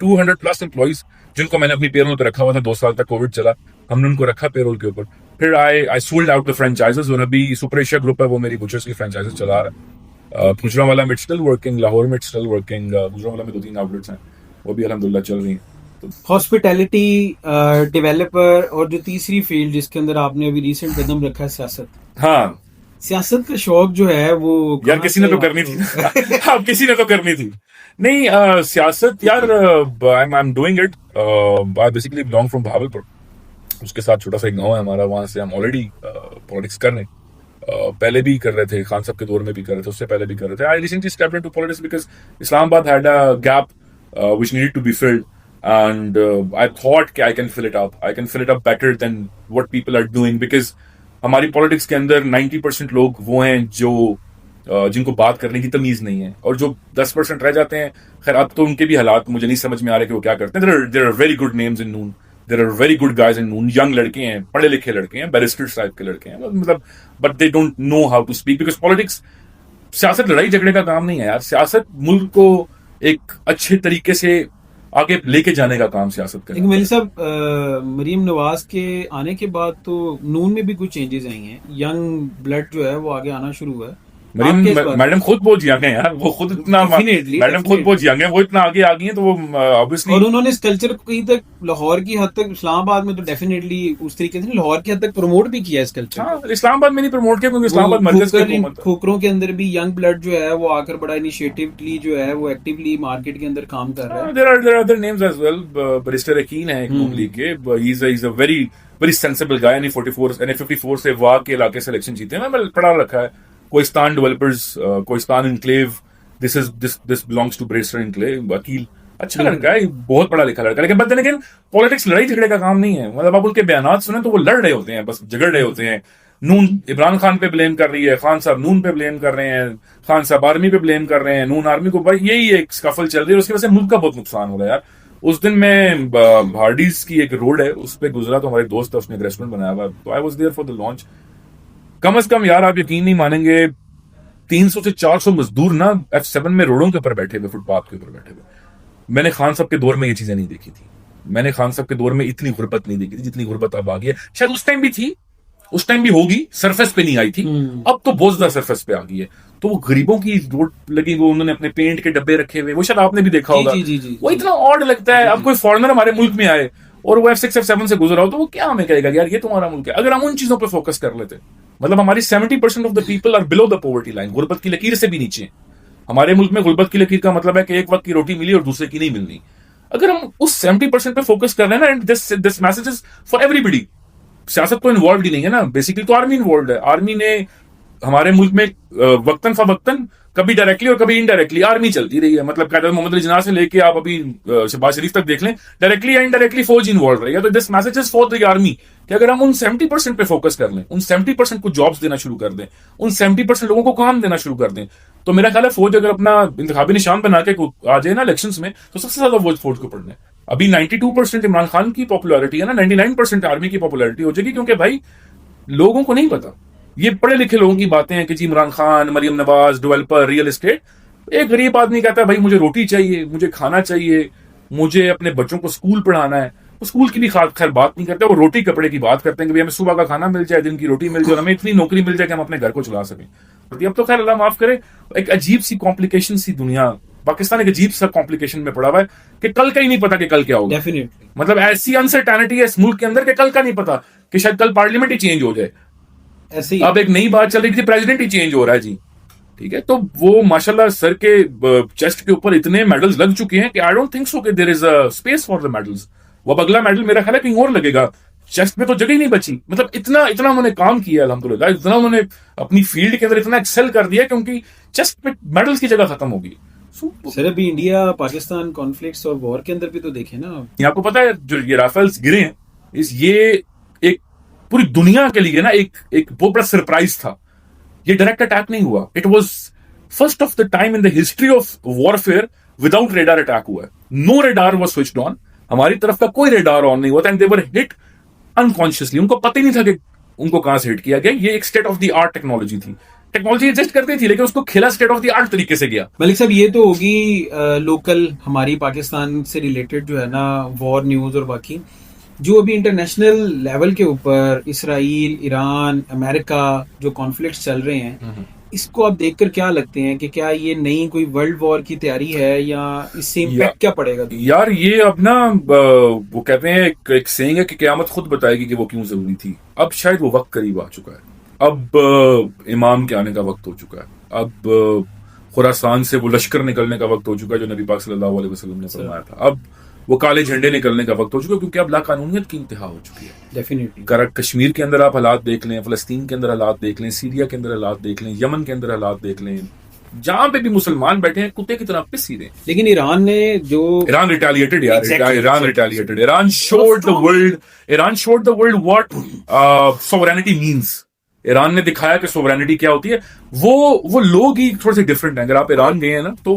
200+ employees जिनको मैंने अपनी पेरोल पर रखा हुआ था। 2 साल तक कोविड चला, हमने उनको रखा पेरोल के ऊपर। फिर I sold out the franchises और अभी सुपर एशिया ग्रुप है वो मेरी बुचर्स की फ्रेंचाइजेस चला रहा है। गुजरांवाला में स्टिल वर्किंग, लाहौर में स्टिल वर्किंग, गुजरांवाला में 2-3 आउटलेट्स हैं, वो भी अल्हम्दुलिल्लाह चल रही हैं। हॉस्पिटैलिटी, डेवलपर, और जो तीसरी फील्ड जिसके अंदर आपने अभी रिसेंट कदम रखा है, सियासत। हाँ, सियासत का शौक जो है वो यार किसी ने तो करनी थी। अब किसी ने तो करनी थी। नहीं, सियासत यार I am doing it. I basically belong from Bahawalpur, उसके साथ छोटा सा एक गाँव है हमारा, वहां से हम ऑलरेडी पॉलिटिक्स कर रहे हैं। पहले भी कर रहे थे, खान साहब के दौर में भी कर रहे थे, उससे पहले भी कर रहे थे। I recently stepped into politics because Islamabad had a gap which needed to be filled and I thought I can fill it up better than what people are doing, because हमारी पॉलिटिक्स के अंदर 90% लोग वो हैं जो जिनको बात करने की तमीज नहीं है, और जो 10% रह जाते हैं, खैर अब तो उनके भी हालात मुझे नहीं समझ में आ रहे कि वो क्या करते हैं। there are very good names in Noon, there are very good guys in Noon, young लड़के हैं, पढ़े लिखे लड़के हैं, बैरिस्टर्स टाइप के लड़के हैं, मतलब but they don't know how to speak, because politics, सियासत लड़ाई झगड़े का काम नहीं है यार। सियासत मुल्क को एक अच्छे तरीके से आगे लेके जाने का काम सियासत करना। लेकिन मलिक साहब, मरीम नवाज के आने के बाद तो नून में भी कुछ चेंजेस आई हैं, यंग ब्लड जो है वो आगे आना शुरू हुआ है। मैडम खुद बहुत यंग है यार, वो खुद इतना, मैडम खुद बहुत यंग है, वो इतना आगे आ गई है, तो वो ऑब्वियसली, और उन्होंने इस कल्चर को कहीं तक लाहौर की हद तक, इस्लामाबाद में तो डेफिनेटली उस तरीके से लाहौर की हद तक प्रमोट भी किया इस कल्चर। हाँ, इस्लामाबाद में नहीं प्रमोट किया क्योंकि इस्लामाबाद मरकज का हुकूमत है। खोखरों के अंदर भी यंग ब्लड जो है वो आकर बड़ा इनिशिएटिवली जो है वो एक्टिवली मार्केट के अंदर काम कर रहा है। there are other names as well. Barrister यकीन है नून लीग के, he's a very sensible guy, and 54 से वाह के इलाके से इलेक्शन जीते हैं। मैं पढ़ा रखा है Kohistan developers, Kohistan enclave, this belongs to barrister enclave, वकील, अच्छा लड़का है, बहुत पढ़ा लिखा लड़का। लेकिन पॉलिटिक्स लड़ाई झगड़े का काम नहीं है। मतलब आप उनके बयानात सुने तो वो लड़ रहे होते हैं, बस झगड़ रहे होते हैं। नून इमरान खान पे ब्लेम कर रही है, खान साहब नून पे ब्लेम कर रहे हैं, खान साहब आर्मी पे ब्लेम कर रहे हैं, नून आर्मी को, भाई यही एक स्कफल चल रही है, उसकी वजह से मुल्क का बहुत नुकसान हो रहा है यार। उस दिन मैं हार्डीज की एक रोड है उस पर गुजरा, तो हमारे दोस्त है, उसने एक रेस्टोरेंट बनाया हुआ, तो I was there for the launch. कम से कम यार आप यकीन नहीं मानेंगे, 300 से 400 मजदूर ना F7 में रोडों के ऊपर बैठे हुए, फुटपाथ के ऊपर बैठे हुए। मैंने खान साहब के दौर में ये चीजें नहीं देखी थी, मैंने खान साहब के दौर में इतनी गुर्बत नहीं देखी थी जितनी गुर्बत अब आ गई है। शायद उस टाइम भी थी, उस टाइम भी होगी, सरफेस पे नहीं आई थी, अब तो बहुत ज्यादा सरफेस पे आ गई है। तो वो गरीबों की रोड लगी, वो उन्होंने अपने पेंट के डब्बे रखे हुए, वो शायद आपने भी देखा होगा, वो इतना ऑड लगता है। अब कोई फॉरेनर हमारे मुल्क में आए और वो F6 F7 से गुजरा हो, तो वो क्या हमें कहेगा यार ये तुम्हारा मुल्क है। अगर हम उन चीजों पे फोकस कर लेते, मतलब हमारी 70% of the people are below the poverty line, गुर्बत की लकीर से भी नीचे। हमारे मुल्क में गुर्बत की लकीर का मतलब है कि एक वक्त की रोटी मिली और दूसरे की नहीं मिलनी। अगर हम उस 70% पे फोकस कर रहे हैं ना, and this message is for everybody. सियासत तो इन्वॉल्व ही नहीं है ना, बेसिकली तो आर्मी इन्वॉल्व है। आर्मी ने हमारे मुल्क में वक्तन फवक्तन, कभी डायरेक्टली और कभी इनडायरेक्टली आर्मी चलती रही है। मतलब कायद मोहम्मद अली जिन्ना से लेके आप अभी शहबाज शरीफ तक देख लें, डायरेक्टली या इनडायरेक्टली फौज इन्वॉल्व रही है। तो this message is for the army कि अगर हम उन 70% पे फोकस कर लें, उन 70% को जॉब्स देना शुरू कर दें, उन 70% लोगों को काम देना शुरू कर दें, तो मेरा ख्याल है फौज अगर अपना इंतखाबी निशान बना के आ जाए ना इलेक्शंस में, तो सबसे ज्यादा वोट फौज को पड़ने। अभी 92% इमरान खान की पॉपुलैरिटी है ना, 99% आर्मी की पॉपुलैरिटी हो जाएगी, क्योंकि भाई लोगों को नहीं पता। ये पढ़े लिखे लोगों की बातें हैं कि जी Imran Khan, Maryam Nawaz, developer, real estate. एक गरीब आदमी कहता है भाई मुझे रोटी चाहिए, मुझे खाना चाहिए, मुझे अपने बच्चों को स्कूल पढ़ाना है। वो स्कूल की भी खैर बात नहीं करते, वो रोटी कपड़े की बात करते हैं कि भाई हमें सुबह का खाना मिल जाए, दिन की रोटी मिल जाए, और हमें इतनी नौकरी मिल जाए कि हम अपने घर को चला सकें। अब तो खैर अल्लाह माफ करे, एक अजीब सी कॉम्प्लिकेशन सी दुनिया, पाकिस्तान एक अजीब सा कॉम्प्लिकेशन में पड़ा हुआ है कि कल का ही नहीं पता कि कल क्या होगा। डेफिनेटली, मतलब ऐसी अनसर्टेनिटी है इस मुल्क के अंदर कि कल का नहीं पता कि शायद कल पार्लियामेंट ही चेंज हो जाए। ऐसे ही अब एक नई बात चल रही थी, प्रेसिडेंट ही चेंज हो रहा है जी, ठीक है। तो वो माशाल्लाह सर के चेस्ट के ऊपर इतने मेडल्स लग चुके हैं कि आई डोंट थिंक सो कि there is a space for the medals. वो अब अगला मेडल मेरा ख्याल है कहीं और लगेगा, चेस्ट में तो जगह ही नहीं बची। मतलब इतना इतना उन्होंने काम किया अल्हम्दुलिल्लाह, इतना उन्होंने अपनी फील्ड के अंदर इतना एक्सेल कर दिया, क्योंकि चेस्ट पे मेडल्स की जगह खत्म होगी। सर अभी इंडिया पाकिस्तान कॉन्फ्लिक्ट्स और वॉर के अंदर भी तो देखे ना, ये आपको पता है जो ये राफेल्स गिरे हैं, ये एक पूरी दुनिया के लिए ना एक बहुत बड़ा सरप्राइज था। ये डायरेक्ट अटैक नहीं हुआ, it was first of the time in the history of warfare without radar attack हुआ है। No radar was switched on, हमारी तरफ का कोई रेडार ऑन नहीं हुआ था, and they were hit unconsciously. उनको पता ही नहीं था कि उनको कहां से हिट किया गया। ये एक state of the art technology थी, टेक्नोलॉजी एग्जिस्ट करती थी, लेकिन उसको खेला स्टेट ऑफ द आर्ट तरीके से गया। मलिक साहब ये तो होगी लोकल हमारी पाकिस्तान से रिलेटेड जो है ना वॉर न्यूज, और बाकी जो अभी इंटरनेशनल लेवल के ऊपर इसराइल, ईरान, अमेरिका जो कॉन्फ्लिक्ट्स चल रहे हैं, इसको आप देखकर क्या लगते हैं कि क्या ये नई कोई वर्ल्ड वॉर की तैयारी है, या इससे इम्पैक्ट क्या पड़ेगा? यार ये अब ना वो कहते हैं एक सेइंग है कि क़यामत खुद बताएगी कि वो क्यों जरूरी थी। अब शायद वो वक्त करीब आ चुका है, अब इमाम के आने का वक्त हो चुका है, अब खुरासान से वो लश्कर निकलने का वक्त हो चुका है जो नबी पाक सल्लल्लाहु अलैहि वसल्लम ने फरमाया था। अब वो काले झंडे निकलने का वक्त हो चुका है, क्योंकि अब लाकानूनियत की इंतहा हो चुकी है। डेफिनेटली कश्मीर के अंदर आप हालात देख लें, फलस्तीन के अंदर हालात देख लें, सीरिया के अंदर हालात देख लें, यमन के अंदर हालात देख लें, जहां पे भी मुसलमान बैठे हैं कुत्ते की तरह पिस ही रहे। लेकिन ईरान ने जो ईरान रिटेलिएटेड यार, Exactly. Iran retaliated. Iran showed the world what sovereignty means. Iran ने दिखाया कि सोवरेनिटी क्या होती है। वो लोग ही थोड़े से डिफरेंट हैं। अगर आप ईरान गए हैं ना तो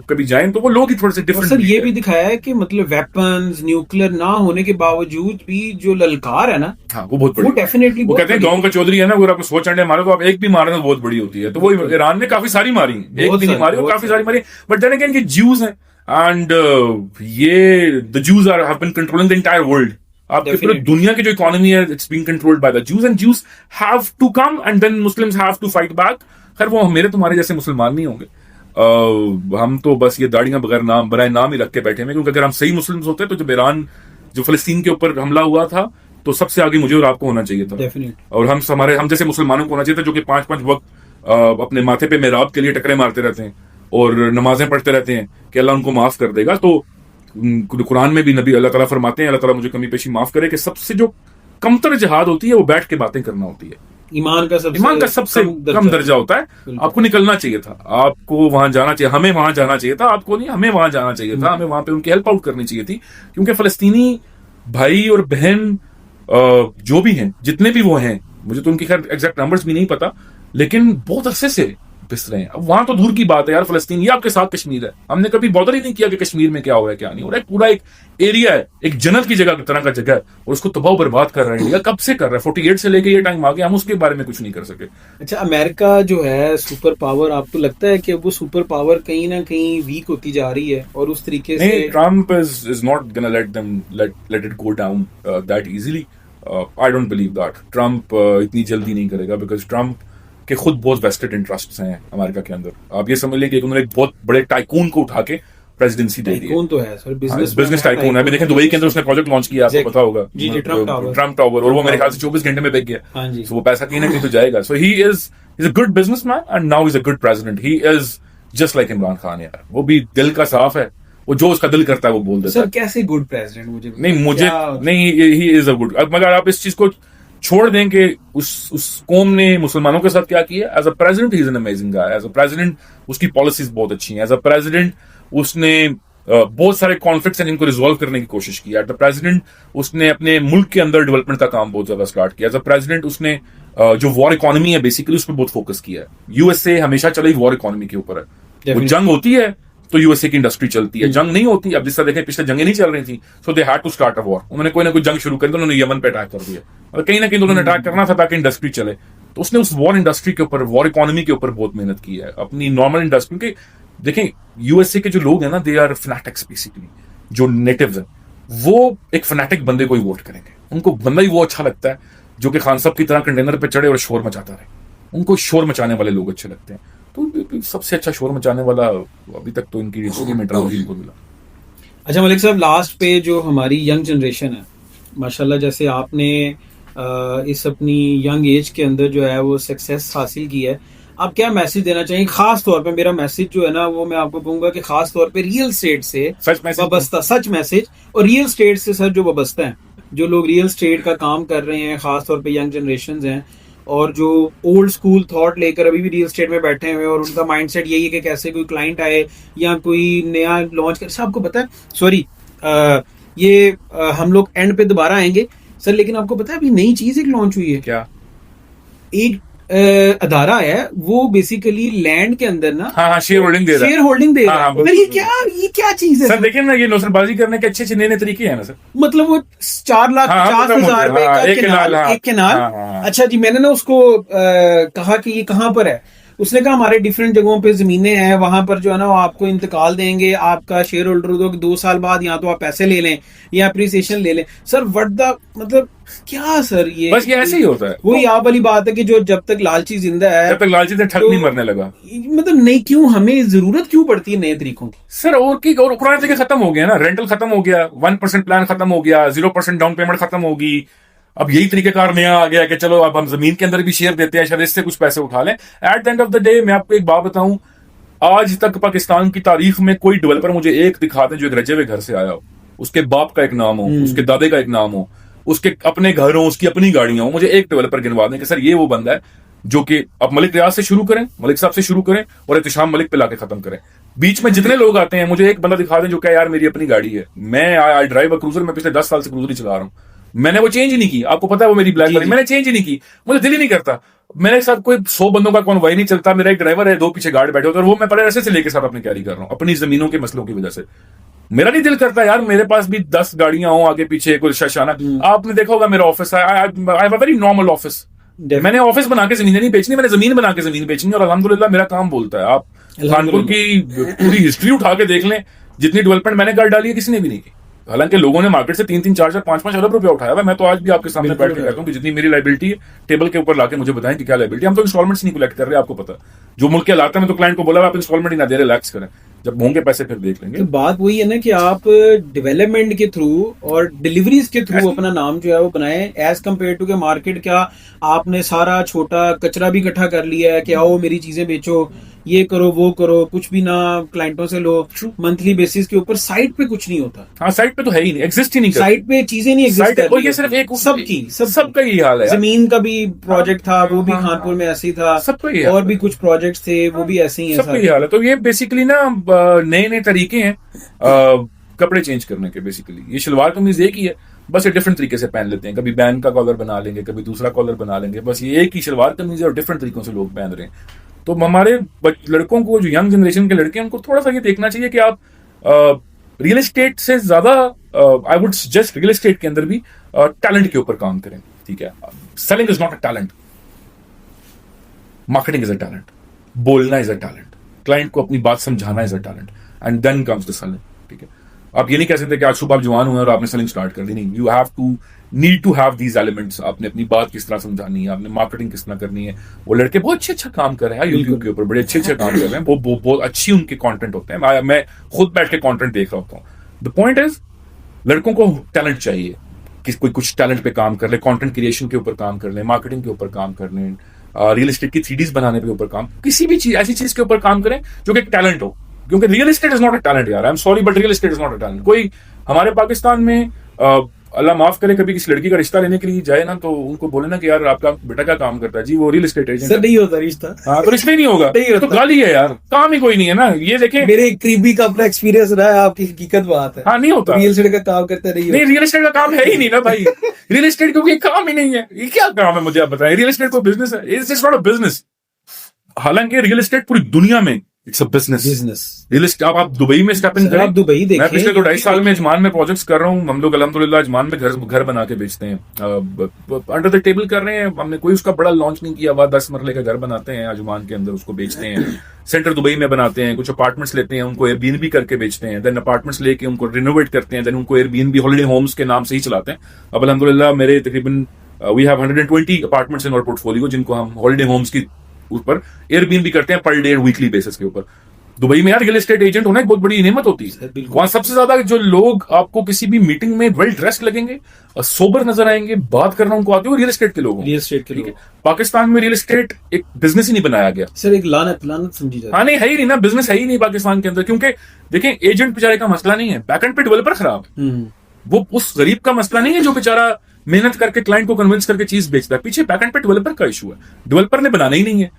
कभी जाएं तो वो लोग ही थोड़े से डिफरेंट। सर ये भी दिखाया है कि मतलब वेपन्स न्यूक्लियर ना होने के बावजूद भी जो ललकार है ना, हाँ वो बहुत बड़ी, वो डेफिनेटली वो कहते हैं गांव का चौधरी है ना, अगर आपको 100 चंडे मारो तो आप एक भी मारना तो बहुत बड़ी होती है। तो वो ईरान ने काफी सारी मारी, एक भी नहीं मारी, वो काफी सारी मारी। बट देन अगेन ये ज्यूज हैं, एंड ये the Jews have been controlling the entire world. आपके पूरे दुनिया की जो इकोनॉमी है it's being controlled by the Jews, and Jews have to come and then Muslims have to fight back. खैर वो मेरे तुम्हारे जैसे मुसलमान नहीं होंगे, हम तो बस ये दाढ़ियां बगैर नाम बराए नाम ही रख के बैठे हैं। क्योंकि अगर हम सही मुस्लिम्स होते तो जब ईरान जो फलस्तीन के ऊपर हमला हुआ था तो सबसे आगे मुझे और आपको होना चाहिए था। और हम जैसे मुसलमानों को होना चाहिए था जो कि 5-5 वक्त अपने माथे पे मेहराब के लिए टकरे मारते रहते हैं और नमाजें पढ़ते रहते हैं कि अल्लाह उनको माफ कर देगा। तो कुरान में भी नबी अल्लाह ताला फरमाते हैं अल्लाह ताला मुझे कमी पेशी माफ करे कि सबसे जो कमतर जिहाद होती है वो बैठ के बातें करना होती है। ईमान का सबसे कम दर्जा होता है। आपको निकलना चाहिए था, आपको वहां जाना चाहिए, हमें वहां जाना चाहिए था, आपको नहीं, हमें वहां जाना चाहिए था, हमें वहां पे उनकी हेल्प आउट करनी चाहिए थी। क्योंकि फलस्तीनी भाई और बहन जो भी हैं, जितने भी वो हैं, मुझे तो उनकी खैर एग्जैक्ट नंबर्स भी नहीं पता, लेकिन बहुत अरसे से पिस रहे हैं। अब वहां तो दूर की बात है यार, फलस्तीन ये आपके साथ कश्मीर है, हमने कभी बॉदर ही नहीं किया कि कश्मीर में क्या हो रहा है क्या नहीं हो रहा है। पूरा एक एरिया है, एक जन्नत की जगह तरह का जगह है, और उसको तबाह बर्बाद कर रहे हैं इंडिया। कब से कर रहा है, 48 से लेके ये टाइम आ गया, हम उसके बारे में कुछ नहीं कर सके। अच्छा, अमेरिका जो है सुपर पावर, आपको लगता है कि वो सुपर पावर कहीं ना कहीं वीक होती जा रही है और उस तरीके से? नहीं, Trump is not gonna let it go down that easily. I don't believe that Trump इतनी जल्दी नहीं करेगा, बिकॉज ट्रम्प के खुद बहुत वेस्टेड इंटरेस्ट्स हैं अमेरिका के अंदर। आप ये समझ लें कि उन्होंने एक बहुत बड़े टाइकून को उठा के प्रेसिडेंसी दे दी। टाइकून तो है सर, बिजनेस टाइकून है। अभी देखें दुबई के अंदर उसने प्रोजेक्ट लॉन्च किया, आपको पता होगा, जी जी, ट्रम्प टावर, और वो मेरे ख्याल से 24 घंटे में बिक गया। हाँ जी, तो वो पैसा कहीं ना कहीं तो जाएगा। So he is a good businessman and now is a good president. He is just like Imran Khan यार, वो भी दिल का साफ है, वो जो उसका दिल करता है वो बोल देता है। सर कैसे गुड प्रेसिडेंट? मुझे नहीं, ही इज अ गुड। अब मगर आप इस चीज को छोड़ दें कि उस कौम ने मुसलमानों के साथ क्या किया। As a president he is an amazing guy. As a president उसकी पॉलिसीज बहुत अच्छी हैं। एज अ प्रेसिडेंट उसने बहुत सारे कॉन्फ्लिक्ट्स हैं जिनको रिजॉल्व करने की कोशिश की। एज द प्रेसिडेंट उसने अपने मुल्क के अंदर डेवलपमेंट का काम बहुत ज्यादा स्टार्ट किया। एज अ प्रेसिडेंट उसने जो वॉर इकोनॉमी है बेसिकली उस पर बहुत फोकस किया है। यूएसए हमेशा चली वॉर इकोनॉमी के ऊपर है। वो जंग होती है तो यूएसए की इंडस्ट्री चलती है, जंग नहीं होती। अब जिस तरह देखें पिछले जंगें नहीं चल रही थी, so they had to start a war. उन्होंने कोई ना कोई जंग शुरू करी तो उन्होंने यमन पे अटैक कर दिया, और कहीं ना कहीं उन्होंने अटैक करना था ताकि इंडस्ट्री चले। तो उसने उस वॉर इंडस्ट्री के ऊपर, वॉर इकोनॉमी के ऊपर बहुत मेहनत की है। अपनी नॉर्मल इंडस्ट्री के देखें, यूएसए के जो लोग हैं ना, दे आर फैनेटिक्स बेसिकली। जो नेटिव्स हैं वो एक फैनेटिक बंदे को ही वोट करेंगे। उनको बंदा ही वो अच्छा लगता है जो कि खान साहब की तरह कंटेनर पे चढ़े और शोर मचाता रहे। उनको शोर मचाने वाले लोग अच्छे लगते हैं। तो सबसे अच्छा शोर मचाने वाला अभी तक तो इनकी मेट्रोलॉजी को मिला। अच्छा मलिक साहब, लास्ट पे जो हमारी यंग जनरेशन है, माशाल्लाह, जैसे आपने इस अपनी यंग एज के अंदर जो है वो सक्सेस हासिल की है, आप क्या मैसेज देना चाहिए? खास तौर पे मेरा मैसेज जो है ना वो मैं आपको कहूंगा कि खास तौर पे रियल स्टेट से वाबस्ता, सच मैसेज, और रियल स्टेट से सर जो वाबस्ता है, जो लोग रियल स्टेट का काम कर रहे हैं, खास तौर पे यंग जनरेशन हैं, और जो ओल्ड स्कूल थॉट लेकर अभी भी रियल स्टेट में बैठे हुए हैं, और उनका माइंडसेट यही है कि कैसे कोई क्लाइंट आए या कोई नया लॉन्च कर। आपको पता है, सॉरी हम लोग एंड पे दोबारा आएंगे सर, लेकिन आपको पता है अभी नई चीज एक लॉन्च हुई है। क्या? एक अदारा है, वो बेसिकली लैंड के अंदर ना शेयर होल्डिंग दे रहा है। शेयर होल्डिंग दे रहा है। ये क्या चीज है सर? देखिए ना, ये नौसरबाजी करने के अच्छे नए तरीके हैं ना सर। मतलब वो 4,50,000 रुपए का एक केनाल। अच्छा जी, मैंने ना उसको कहा कि ये कहाँ पर है। उसने कहा हमारे डिफरेंट जगहों पे जमीनें हैं, वहां पर जो है ना वो आपको इंतकाल देंगे, आपका शेयर होल्डर हो, 2 साल बाद या तो आप पैसे ले लें या अप्रिसिएशन ले लें। सर व्हाट द मतलब क्या सर? ये बस ये ऐसे ही होता है। वही आप वाली बात है कि जो जब तक लालची जिंदा है, जब तक लालची से ठग नहीं मरने लगा। मतलब नहीं, क्यों हमें जरूरत क्यों पड़ती है नए तरीकों की? सर और पुराने तरीके खत्म हो गया ना। रेंटल खत्म हो गया, 1% प्लान खत्म हो गया, 0% डाउन पेमेंट खत्म होगी। अब यही तरीकेकार नया आ गया कि चलो अब हम जमीन के अंदर भी शेयर देते हैं, शायद इससे कुछ पैसे उठा लें। Eight the end of the day मैं आपको एक बात बताऊं, आज तक पाकिस्तान की तारीख में कोई डेवलपर मुझे एक दिखा दे जो एक रजे हुए घर से आया हो, उसके बाप का एक नाम हो, उसके दादे का एक नाम हो, उसके अपने घर हो, उसकी अपनी गाड़ियां हो। मुझे एक डेवलपर गिनवा दें कि सर ये वो बंदा है जो कि अब मलिक रियाज से शुरू करें, मलिक साहब से शुरू करें और एहतिशाम मलिक पे लाके खत्म करें। बीच में जितने लोग आते हैं, मुझे एक बंदा दिखा दें जो क्या यार मेरी अपनी गाड़ी है, मैं आई ड्राइव अ क्रूजर, मैं पिछले 10 साल से क्रूजर ही चला रहा हूं, मैंने वो चेंज ही नहीं की। आपको पता है वो मेरी ब्लैक मैंने चेंज ही नहीं की, मुझे दिल ही नहीं करता। मेरे साथ कोई 100 बंदों का कॉन्वॉय नहीं चलता, मेरा एक ड्राइवर है, 2 पीछे गार्ड बैठे होते हैं, और वो मैं बड़े ऐसे से लेके साथ अपनी कैरी कर रहा हूँ अपनी जमीनों के मसलों की वजह से। मेरा नहीं दिल करता यार मेरे पास भी 10 गाड़ियां हो आगे पीछे कोई शाशाना। आपने देखा होगा मेरा office, I have a very normal office. मैंने ऑफिस बना के जमीन नहीं बेचनी, मैंने जमीन बना के जमीन बेचनी, और अल्हम्दुलिल्लाह मेरा काम बोलता है। आप कानपुर की पूरी हिस्ट्री उठा के देख लें, जितनी डेवलपमेंट मैंने कर डाली है किसी ने भी नहीं की। हालांकि लोगों ने मार्केट से 3-3, 4-4, 5-5 अरब रुपया उठाया हुआ। मैं तो आज भी आपके सामने बैठ के कहता हूँ कि जितनी मेरी लाइबिलिटी है टेबल के ऊपर लाके मुझे बताएं कि क्या लाइबिलिटी। हम तो इंस्टॉलमेंट्स नहीं कलेक्ट कर रहे, आपको पता है। जो मुल्क के हालात में तो क्लाइंट को बोला आप इंस्टॉलमेंट ही ना दे, रिलैक्स करें, जब होंगे पैसे फिर देख लेंगे। तो बात वही है ना कि आप डेवलपमेंट के थ्रू और डिलीवरीज के थ्रू अपना नाम जो है वो बनाएं, एज कम्पेयर टू के मार्केट क्या आपने सारा छोटा कचरा भी इकट्ठा कर लिया है कि आओ मेरी चीजें बेचो, ये करो वो करो, कुछ भी ना क्लाइंटों से लो, मंथली बेसिस के ऊपर। साइट पे कुछ नहीं होता। हाँ, साइट पे तो है ही नहीं, एग्जिस्ट ही नहीं करता। साइट पे चीजें नहीं एग्जिस्ट करती। और ये सिर्फ एक सबका ही हाल है। जमीन का भी प्रोजेक्ट था, वो भी खानपुर में ऐसे ही था, सबका ही, और भी कुछ प्रोजेक्ट्स थे वो भी ऐसे ही है, सबका ही हाल है। तो ये बेसिकली ना नए नए तरीके हैं कपड़े चेंज करने के। बेसिकली ये शलवार कमीज एक ही है, बस ये डिफरेंट तरीके से पहन लेते हैं, कभी बैंड का कॉलर बना लेंगे, कभी दूसरा कॉलर बना लेंगे, बस ये एक ही शलवार कमीज है और डिफरेंट तरीकों से लोग पहन रहे हैं। तो हमारे लड़कों को, जो यंग जनरेशन के लड़के हैं, उनको थोड़ा सा ये देखना चाहिए कि आप रियल एस्टेट से ज्यादा, I would suggest real estate के अंदर भी टैलेंट के ऊपर काम करें, ठीक है। Selling is not a talent, marketing is a talent, बोलना इज अ टैलेंट, क्लाइंट को अपनी बात समझाना is a talent, and then comes the selling, ठीक है। आप ये नहीं कह सकते कि आज सुबह आप जवान हुए और आपने सेलिंग स्टार्ट कर दी, नहीं, you have to need to have these elements. आपने अपनी बात किस तरह समझानी है, आपने मार्केटिंग किस तरह करनी है। वो लड़के बहुत अच्छा काम कर रहे हैं यूट्यूब के ऊपर, बड़े अच्छे काम कर रहे हैं, वो बहुत अच्छी उनके कंटेंट होते हैं, मैं खुद बैठ के कंटेंट देख रहा होता हूँ। द पॉइंट इज, लड़कों को टैलेंट चाहिए कि कोई कुछ टैलेंट पे काम कर ले, कंटेंट क्रिएशन के ऊपर काम कर ले, मार्केटिंग के ऊपर काम कर ले, रियल एस्टेट की 3Ds बनाने के ऊपर काम, किसी भी चीज, ऐसी चीज के ऊपर काम करें जो कि टैलेंट हो, क्योंकि real estate is not a talent यार, I am sorry but real estate is not a talent. कोई हमारे पाकिस्तान में अल्लाह माफ करे कभी किसी लड़की का रिश्ता लेने के लिए जाए ना, तो उनको बोले ना कि यार आपका बेटा क्या काम करता है, जी वो रियल एस्टेट एजेंट सर नहीं होता रिश्ता। हाँ, तो रिश्ता ही नहीं होगा, नहीं होता। तो गाली है यार, काम ही कोई नहीं है ना। ये देखें, मेरे एक करीबी का अपना एक्सपीरियंस रहा है, आपकी हकीकत बात है। हाँ, नहीं होता, रियल एस्टेट का काम करते नहीं नहीं, रियल एस्टेट का काम है ही नहीं ना भाई। रियल एस्टेट क्योंकि काम ही नहीं है, ये क्या काम है मुझे आप बताएं। रियल एस्टेट को बिजनेस है, it's just not a business. हालांकि रियल एस्टेट पूरी दुनिया में it's a business. Real estate आप दुबई में स्टेप इन करें, आप दुबई देखें, मैं पिछले 2-2.5 साल में अजमान में प्रोजेक्ट्स कर रहा हूँ। हम लोग अल्हम्दुलिल्लाह अजमान में घर बना के बेचते हैं, अंडर द टेबल कर रहे हैं। हमने कोई उसका बड़ा लॉन्च नहीं किया हुआ, 10 मरले का घर बनाते हैं अजमान के अंदर, उसको बेचते हैं। सेंटर दुबई में बनाते हैं, कुछ अपार्टमेंट्स लेते हैं, उनको एयरबीएनबी करके बेचते हैं, देन अपार्टमेंट्स लेके उनको रिनोवेट करते हैं, देन उनको एयरबीएनबी हॉलिडे होम्स के नाम से ही चलाते हैं। अब अल्हम्दुलिल्लाह मेरे तकरीबन we have 120 apartments in our portfolio, जिनको हम हॉलिडे होम्स की ऊपर एयरबीएनबी करते हैं पर डे वीकली बेसिस के ऊपर। दुबई में यार रियल एस्टेट एजेंट होना एक बहुत बड़ी नेमत होती है। वहां सबसे ज्यादा जो लोग आपको किसी भी मीटिंग में वेल ड्रेस्ड लगेंगे, सोबर नजर आएंगे, बात करना उनको आती है, रियल एस्टेट के लोग, रियल एस्टेट के ठीक है। पाकिस्तान में रियल एस्टेट एक बिजनेस ही नहीं बनाया गया सर, एक लानत समझी जाती है। हाँ, नहीं है ही नहीं ना, बिजनेस है ही नहीं पाकिस्तान के अंदर। क्योंकि देखें, एजेंट बेचारे का मसला नहीं है, बैकएंड पे डेवलपर खराब है। वो उस गरीब का मसला नहीं है जो बेचारा मेहनत करके क्लाइंट को कन्विंस करके चीज बेचता है, पीछे बैकएंड पे डेवलपर का इशू है। डेवलपर ने बनाना ही नहीं है,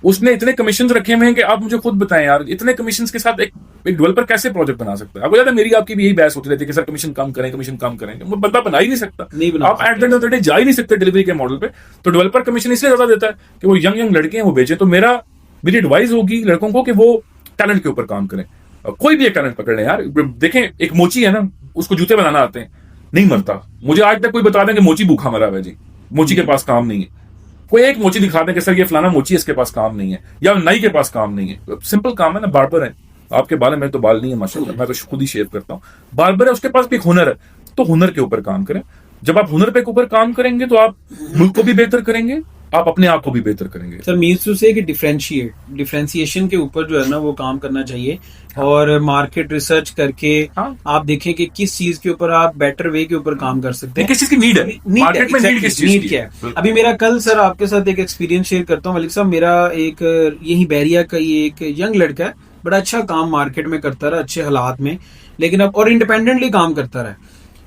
उसने इतने कमीशन रखे हुए हैं कि आप मुझे खुद बताएं यार, इतने कमीशन के साथ एक डेवलपर कैसे प्रोजेक्ट बना सकता है। आपको याद है मेरी आपकी भी यही बहस होती रहती है कि सर कमीशन कम करें, वो बंदा बना ही नहीं सकता। आप eight the end of the day जा ही नहीं सकते डिलीवरी के मॉडल पे। तो डेवलपर कमीशन इसलिए ज्यादा देता है कि वो यंग लड़के हैं, वो बेचे। तो मेरी एडवाइस होगी लड़कों को कि वो टैलेंट के ऊपर काम करें, कोई भी एक टैलेंट पकड़ लें यार। देखें, एक मोची है ना, उसको जूते बनाना आते हैं, नहीं मरता। मुझे आज तक कोई बता दें कि मोची भूखा मरा हुआ है जी, मोची के पास काम नहीं है। कोई एक मोची दिखा दें कि सर ये फलाना मोची, इसके पास काम नहीं है, या नाई के पास काम नहीं है। सिंपल काम है ना, बार्बर है, आपके बाल है, मेरे तो बाल नहीं है माशाल्लाह, मैं तो खुद ही शेव करता हूँ। बार्बर है, उसके पास भी एक हुनर है, तो हुनर के ऊपर काम करें। जब आप हुनर पे ऊपर काम करेंगे तो आप मुल्क को भी बेहतर करेंगे, आप अपने आप को भी बेहतर करेंगे। सर मीन्स टू से कि डिफरेंशिएशन के ऊपर जो है ना वो काम करना चाहिए। हाँ। और मार्केट रिसर्च करके हाँ। आप देखें कि किस चीज के ऊपर आप बेटर वे के ऊपर काम कर सकते हैं, किस चीज की नीड है, मार्केट में नीड किस चीज की क्या है। अभी मेरा कल सर आपके साथ एक एक्सपीरियंस शेयर करता हूँ। मलिक साहब, मेरा एक यही बैरिया का ये एक यंग लड़का है, बड़ा अच्छा काम मार्केट में करता रहा, अच्छे हालात में, लेकिन अब और इंडिपेंडेंटली काम करता रहा।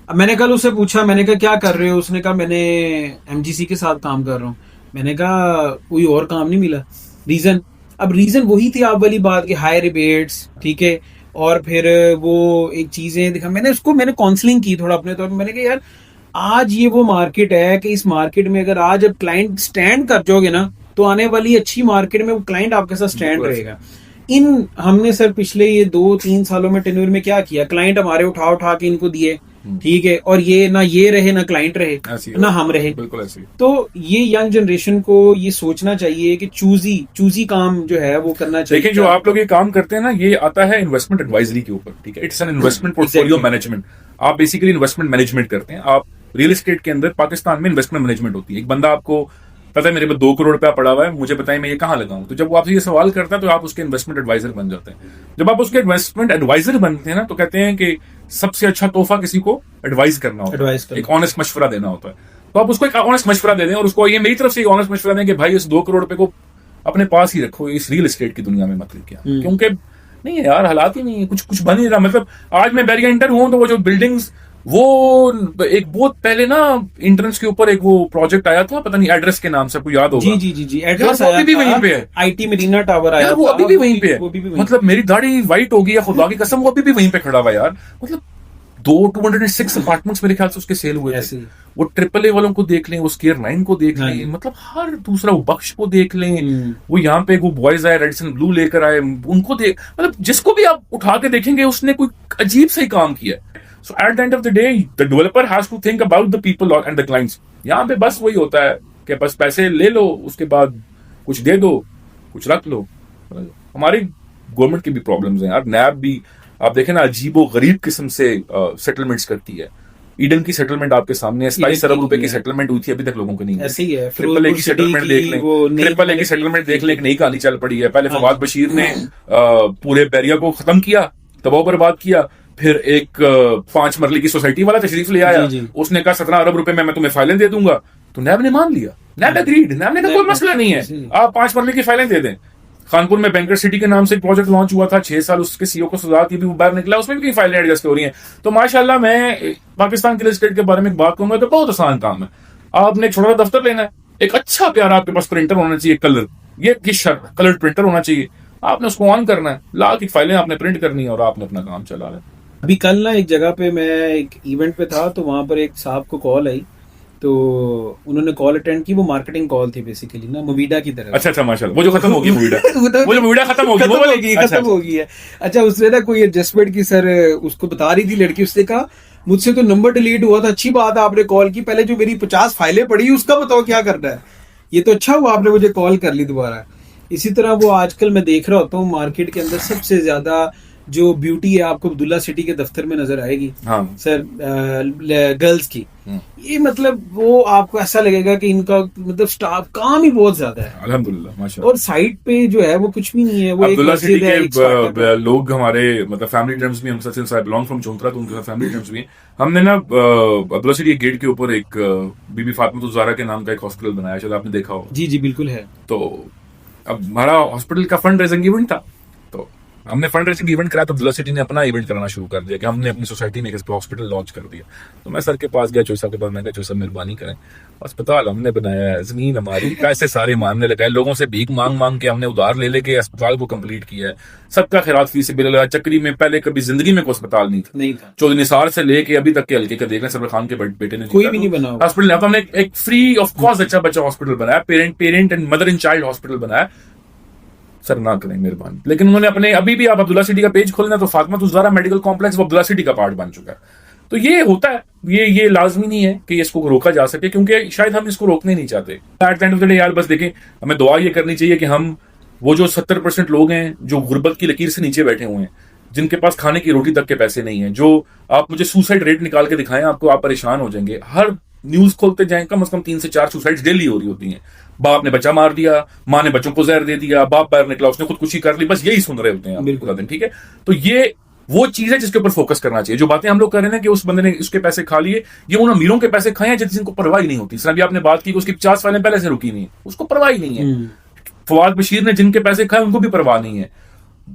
अब मैंने कल उससे पूछा, मैंने कहा क्या कर रहे हो, उसने कहा मैंने MGC के साथ काम कर रहा हूँ। मैंने कहा कोई और काम नहीं मिला, रीजन वही थी आप वाली बात कि हाई रिबेट्स, ठीक है। और फिर वो एक चीजें दिखा, मैंने काउंसलिंग की थोड़ा अपने तौर पर। मैंने कहा यार आज ये वो मार्केट है कि इस मार्केट में अगर आज अब क्लाइंट स्टैंड कर जाओगे ना, तो आने वाली अच्छी मार्केट में वो क्लाइंट आपके साथ स्टैंड रहेगा। हमने सर पिछले ये 2-3 सालों में टेन्योर में क्या किया, क्लाइंट हमारे उठा के इनको दिए, ठीक है, और ये ना ये रहे ना क्लाइंट रहे ना हम रहे। बिल्कुल ऐसे। तो ये यंग जनरेशन को ये सोचना चाहिए कि चूजी काम जो है वो करना चाहिए। देखिए, जो आप लोग ये काम करते हैं ना, ये आता है इन्वेस्टमेंट एडवाइजरी के ऊपर, ठीक है। It's an investment portfolio management. आप बेसिकली इन्वेस्टमेंट मैनेजमेंट करते हैं। आप रियल एस्टेट के अंदर पाकिस्तान में इन्वेस्टमेंट मैनेजमेंट होती है। एक बंदा आपको पता है मेरे पास 2 करोड़ रुपया पड़ा हुआ है, मुझे बताएं मैं ये कहाँ लगाऊं, तो जब वो आपसे ये सवाल करता है तो आप उसके इन्वेस्टमेंट एडवाइजर बन जाते हैं। जब आप उसके इन्वेस्टमेंट एडवाइजर बनते हैं ना, तो कहते हैं कि सबसे अच्छा तोहफा किसी को एडवाइस करना होता है, एक ऑनेस्ट मशवरा देना होता है। तो आप उसको एक ऑनेस्ट मशवरा दे दें, और उसको ये मेरी तरफ से एक ऑनेस्ट मशवरा दें कि भाई इस 2 करोड़ रुपए को अपने पास ही रखो, इस रियल एस्टेट की दुनिया में मत लेके आना, क्योंकि नहीं है यार, हालात ही नहीं है, कुछ बन नहीं रहा। मतलब आज मैं बैरिया इंटर हुआ तो वो जो बिल्डिंग्स, वो एक बहुत पहले ना इंट्रेंस के ऊपर एक वो प्रोजेक्ट आया था, पता नहीं एड्रेस के नाम से, आपको याद होगा? जी एड्रेस अभी भी वहीं पे है, IT मदीना टावर आया, वो अभी भी वहीं पे है। मतलब मेरी दाढ़ी व्हाइट हो गई है, खुदा की कसम, वो अभी भी वहीं पे खड़ा हुआ यार। मतलब 206 अपार्टमेंट्स मेरे ख्याल से उसके सेल हुए थे। वो ट्रिपल ए वालों को देख लें, वो स्केयर 9 को देख लें, मतलब हर दूसरा, वो बख्श को देख लें, वो यहाँ पे वो बॉयज आए रेडिसन ब्लू लेकर आए, उनको देख, मतलब जिसको भी आप उठा के देखेंगे उसने कोई अजीब सा ही काम किया। So at the end of the day the developer has to think about the people and the clients. यहाँ पे बस वही होता है कि बस पैसे ले लो, उसके बाद कुछ दे दो, कुछ रख लो। हमारी गवर्नमेंट की भी प्रॉब्लम्स हैं यार। नैब भी आप देखें ना, अजीबो गरीब किस्म से सेटलमेंट्स करती है। ईडन की सेटलमेंट आपके सामने है, 27 अरब रुपए की सेटलमेंट हुई थी, अभी तक लोगों को नहीं ऐसे ही है। ट्रिपल ए की सेटलमेंट देख लें, ट्रिपल ए की सेटलमेंट देख लें, एक नई कहानी चल पड़ी है। पहले फवाद बशीर ने पूरे बैरिया को खत्म किया, तबाह बर्बाद किया, फिर एक 5 मरले की सोसाइटी वाला तशरीफ ले आया, उसने कहा 17 अरब रुपए में मैं तुम्हें फाइलें दे दूंगा, तो नैब ने मान लिया, नैब एग्रीड, नैब ने कहा कोई मसला नहीं है, आप 5 मरले की फाइलें दे दें। कानपुर में बैंकर सिटी के नाम से एक प्रोजेक्ट लॉन्च हुआ था, 6 साल उसके सीईओ को सजा थी, भी वो बाहर निकला, उसमें भी फाइलें एडजस्ट हो रही हैं। तो माशाल्लाह मैं पाकिस्तान के रियल एस्टेट के बारे में बात करूंगा तो बहुत आसान काम है। आपने एक छोटा सा दफ्तर लेना है, एक अच्छा प्यारा आपके पास प्रिंटर होना चाहिए, कलर, ये कलर प्रिंटर होना चाहिए, आपने उसको ऑन करना है, लाख की फाइलें आपने प्रिंट करनी है और आपने अपना काम चला लेना। अभी कल ना एक जगह पे मैं एक इवेंट पे था, तो वहां पर एक साहब को कॉल आई, तो उन्होंने कॉल अटेंड की, वो मार्केटिंग कॉल थी बेसिकली ना, मोविडा की तरह। अच्छा माशाल्लाह, वो जो खत्म होगी मोविडा वो जो मोविडा खत्म होगी खत्म हो गई है। अच्छा, उसने ना कोई एडजस्टमेंट की सर उसको बता रही थी लड़की, उसने कहा मुझसे तो नंबर डिलीट हुआ था, अच्छी बात है आपने कॉल की, पहले जो मेरी 50 फाइलें पड़ी उसका बताओ क्या करना है। ये तो अच्छा हुआ आपने मुझे कॉल कर ली दोबारा। इसी तरह वो आजकल मैं देख रहा होता हूँ मार्केट के अंदर सबसे ज्यादा जो ब्यूटी है आपको अब्दुल्ला सिटी के दफ्तर में नजर आएगी। हाँ। सर गर्ल्स की, ये मतलब वो आपको ऐसा लगेगा कि इनका मतलब स्टाफ काम ही बहुत ज्यादा है अल्हम्दुलिल्लाह माशाल्लाह। और साइड पे जो है वो कुछ भी नहीं है, वो अब्दुल्ला सिटी के लोग हमारे मतलब फैमिली टर्म्स भी, हम सिंस आई बिलोंग फ्रॉम चौंतरा, तो उनके फैमिली टर्म्स भी हैं। हमने ना अब्दुल्ला सिटी के गेट के ऊपर एक बीबी फातिमा ज़हरा के नाम का एक हॉस्पिटल बनाया, शायद आपने देखा हो। जी जी बिल्कुल है। तो अब हमारा हॉस्पिटल का फंड रेजिंग इवेंट था, तो हमने फंड रेजिंग इवेंट कराया, तो अब्दुल्ला सिटी ने अपना इवेंट कराना शुरू कर दिया कि हमने अपनी सोसाइटी में एक हॉस्पिटल लॉन्च कर दिया। तो मैं सर के पास गया, चोई साहब के पास, मैं कहा चोई साहब मेहरबानी करें, अस्पताल हमने बनाया है, जमीन हमारी, पैसे सारे मानने लगाए, लोगों से भीख मांग मांग के हमने उधार ले लेके अस्पताल को कंप्लीट किया है, सबका खैरात फीस से बिल लगा। चक्री में पहले कभी जिंदगी में कोई अस्पताल नहीं था, चौधरी निसार से लेके अभी तक के हल्के का देख रहे, सरवर खान के बेटे ने कोई भी नहीं बना हॉस्पिटल। तो हमने एक फ्री ऑफ कॉस्ट अच्छा बच्चा हॉस्पिटल बनाया, parent and mother and child hospital बनाया। सर ना करें मेहरबानी, लेकिन उन्होंने अपने, अभी भी आप अब्दुल्ला सिटी का पेज खोलना तो फातिमा ज़हरा मेडिकल कॉम्प्लेक्स वो अब्दुल्ला सिटी का पार्ट बन चुका है। तो ये होता है, ये लाजमी नहीं है कि इसको रोका जा सके, क्योंकि शायद हम इसको रोकने नहीं चाहते। Eight the end of the day यार, बस देखें, हमें दुआ ये करनी चाहिए कि हम वो जो 70% लोग हैं जो गुर्बत की लकीर से नीचे बैठे हुए हैं, जिनके पास खाने की रोटी तक के पैसे नहीं है, जो आप मुझे सुसाइड रेट निकाल के दिखाएं, आपको आप परेशान हो जाएंगे। हर न्यूज खोलते जाएं, कम से कम 3 से 4 सुसाइड्स डेली हो रही होती हैं। बाप ने बच्चा मार दिया, माँ ने बच्चों को जहर दे दिया, बाप बाहर निकला उसने खुदकुशी कर ली, बस यही सुन रहे होते हैं पूरा दिन। ठीक है, तो ये वो चीज है जिसके ऊपर फोकस करना चाहिए। जो बातें हम लोग कर रहे हैं कि उस बंदे ने उसके पैसे खा लिए, ये उन अमीरों के पैसे खाए हैं जिनको परवाह ही नहीं होती। सर अभी आपने बात की कि उसकी 50 फाइलें पहले से रुकी नहीं है, उसको परवाह ही नहीं है। फवाद बशीर ने जिनके पैसे खाए उनको भी परवाह नहीं है।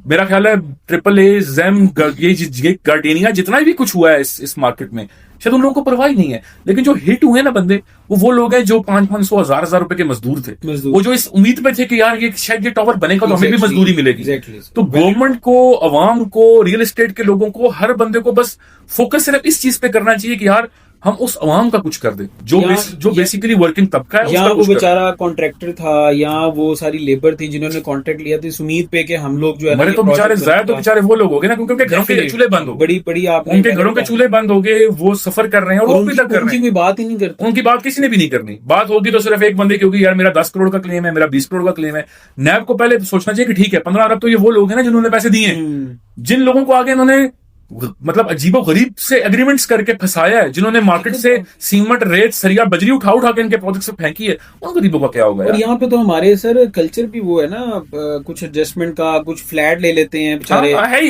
मेरा ख्याल है ट्रिपल ए, जैम, ये गार्डेनिया, जितना भी कुछ हुआ है इस मार्केट में, शायद उन लोगों को परवाह ही नहीं है। लेकिन जो हिट हुए ना बंदे, वो लोग हैं जो 500, 1000 रुपए के मजदूर थे, वो जो इस उम्मीद पे थे कि यार ये शायद ये टावर बनेगा तो हमें भी मजदूरी मिलेगी। तो गवर्नमेंट को, अवाम को, रियल एस्टेट के लोगों को, हर बंदे को बस फोकस सिर्फ इस चीज पे करना चाहिए कि यार हम उस अवाम का कुछ कर दें, जो बेसिकली वर्किंग तबका है। या वो बेचारा कॉन्ट्रैक्टर था, या वो सारी लेबर थी जिन्होंने कॉन्ट्रैक्ट लिया था इस उम्मीद पे कि हम लोग जो है, तो बेचारे जाए, तो बेचारे वो लोग हो गए ना, क्योंकि उनके घरों के चूल्हे बंद हो, बड़ी उनके घरों के चूल्हे बंद हो गए, वो सफर कर रहे हैं और वो भी तक कर रहे हैं। उनकी कोई बात ही नहीं करते, उनकी बात किसी ने भी नहीं करनी। बात होगी तो सिर्फ एक बंदे की होगी, यार मेरा 10 करोड़ का क्लेम है, मेरा 20 करोड़ का क्लेम है। नैब को पहले तो सोचना चाहिए कि ठीक है 15 अरब तो ये वो लोग हैं ना जिन्होंने पैसे दिए हैं, जिन लोगों को आगे इन्होंने मतलब अजीबो गरीब से एग्रीमेंट्स करके फंसाया है, जिन्होंने मार्केट से सीमेंट, रेत, सरिया, बजरी उठा उठा के इनके प्रोजेक्ट से फेंकी है, उन गरीबों का क्या होगा। और यहाँ पे तो हमारे सर कल्चर भी वो है ना, कुछ एडजस्टमेंट का, कुछ फ्लैट ले लेते हैं बेचारे। है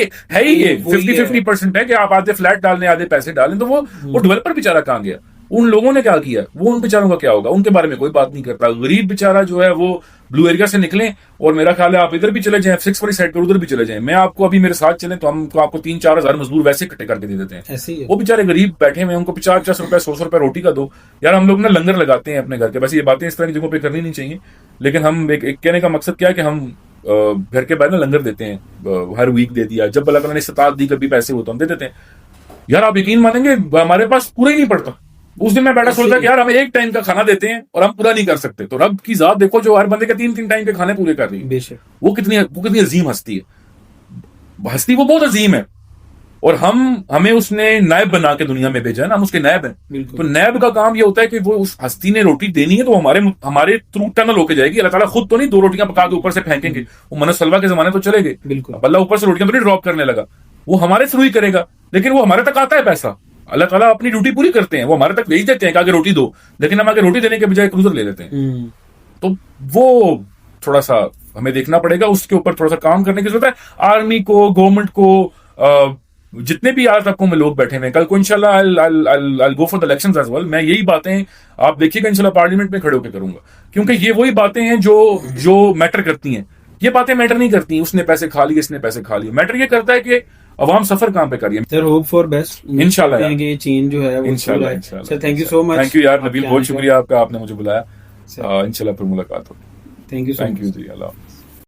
ही ये 50-50% है कि आप आधे फ्लैट डालने, आधे पैसे डालें, तो वो डेवलपर बेचारा कहाँ गया, उन लोगों ने क्या किया, वो उन बेचारों का क्या होगा, उनके बारे में कोई बात नहीं करता। गरीब बेचारा जो है वो ब्लू एरिया से निकले, और मेरा ख्याल है आप इधर भी चले जाएं, F6 वाली साइड पर उधर भी चले जाएं, मैं आपको अभी मेरे साथ चलें तो हम आपको 3-4 हजार मजदूर वैसे इकट्ठे करके दे देते हैं। वो बेचारे गरीब बैठे हुए, उनको 50-50 रुपए, 100 रुपए रोटी का दो। यार हम लोग ना लंगर लगाते हैं अपने घर के, वैसे ये बातें इस तरह की जगहों पे करनी नहीं चाहिए, लेकिन हम एक कहने का मकसद क्या है कि हम घर के बाहर ना लंगर देते हैं, हर वीक दे दिया, जब अल्लाह ताला ने इस्तात दी, कभी पैसे होते हम दे देते हैं। यार आप यकीन मानेंगे हमारे पास पूरा ही नहीं पड़ता। उस दिन मैं बैठा सोचता कि यार हमें एक टाइम का खाना देते हैं और हम पूरा नहीं कर सकते। तो रब की जात देखो जो हर बंदे के 3-3 टाइम के खाने पूरे कर रही है, बेशक वो कितनी अजीम हस्ती है। हस्ती वो बहुत अजीम है, और हमें उसने नायब बना के दुनिया में भेजा है ना, हम उसके नायब हैं। बिल्कुल। तो नायब का काम ये होता है कि वो उस हस्ती ने रोटी देनी है तो हमारे थ्रू टनल होके जाएगी। अल्लाह ताला खुद तो नहीं 2 रोटियां पका के ऊपर से फेंकेंगे, वो मनस सलवा के जमाने तो चले गए। बिल्कुल। अब अल्लाह ऊपर से रोटियां तो नहीं ड्रॉप करने लगा, वो हमारे थ्रू ही करेगा, लेकिन वो हमारे तक आता है पैसा। अल्लाह ताला अपनी ड्यूटी पूरी करते हैं, वो हमारे तक भेज देते हैं कि आगे रोटी दो, लेकिन हम आगे रोटी देने के बजाय क्रूजर ले लेते हैं। तो वो थोड़ा सा हमें देखना पड़ेगा, उसके ऊपर थोड़ा सा काम करने की जरूरत है। आर्मी को, गवर्नमेंट को, जितने भी आज तक में लोग बैठे हुए हैं, कल को इंशाल्लाह I'll go for the elections as well। मैं यही बातें आप देखिएगा इंशाल्लाह पार्लियामेंट में खड़े होकर करूंगा, क्योंकि ये वही बातें हैं जो मैटर करती हैं। ये बातें मैटर नहीं करती उसने पैसे खा लिए, इसने पैसे खा लिए। मैटर ये करता है कि अवाम सफर कहाँ पे करिए। सर होप फॉर बेस्ट, इंशाल्लाह यार। ये चेंज जो है वो इंशाल्लाह sir thank you so much. Thank you यार नबील, बहुत शुक्रिया आपका, आपने मुझे बुलाया। इंशाल्लाह फिर मुलाकात होगी। थैंक यू थैंक यू जी, अल्लाह।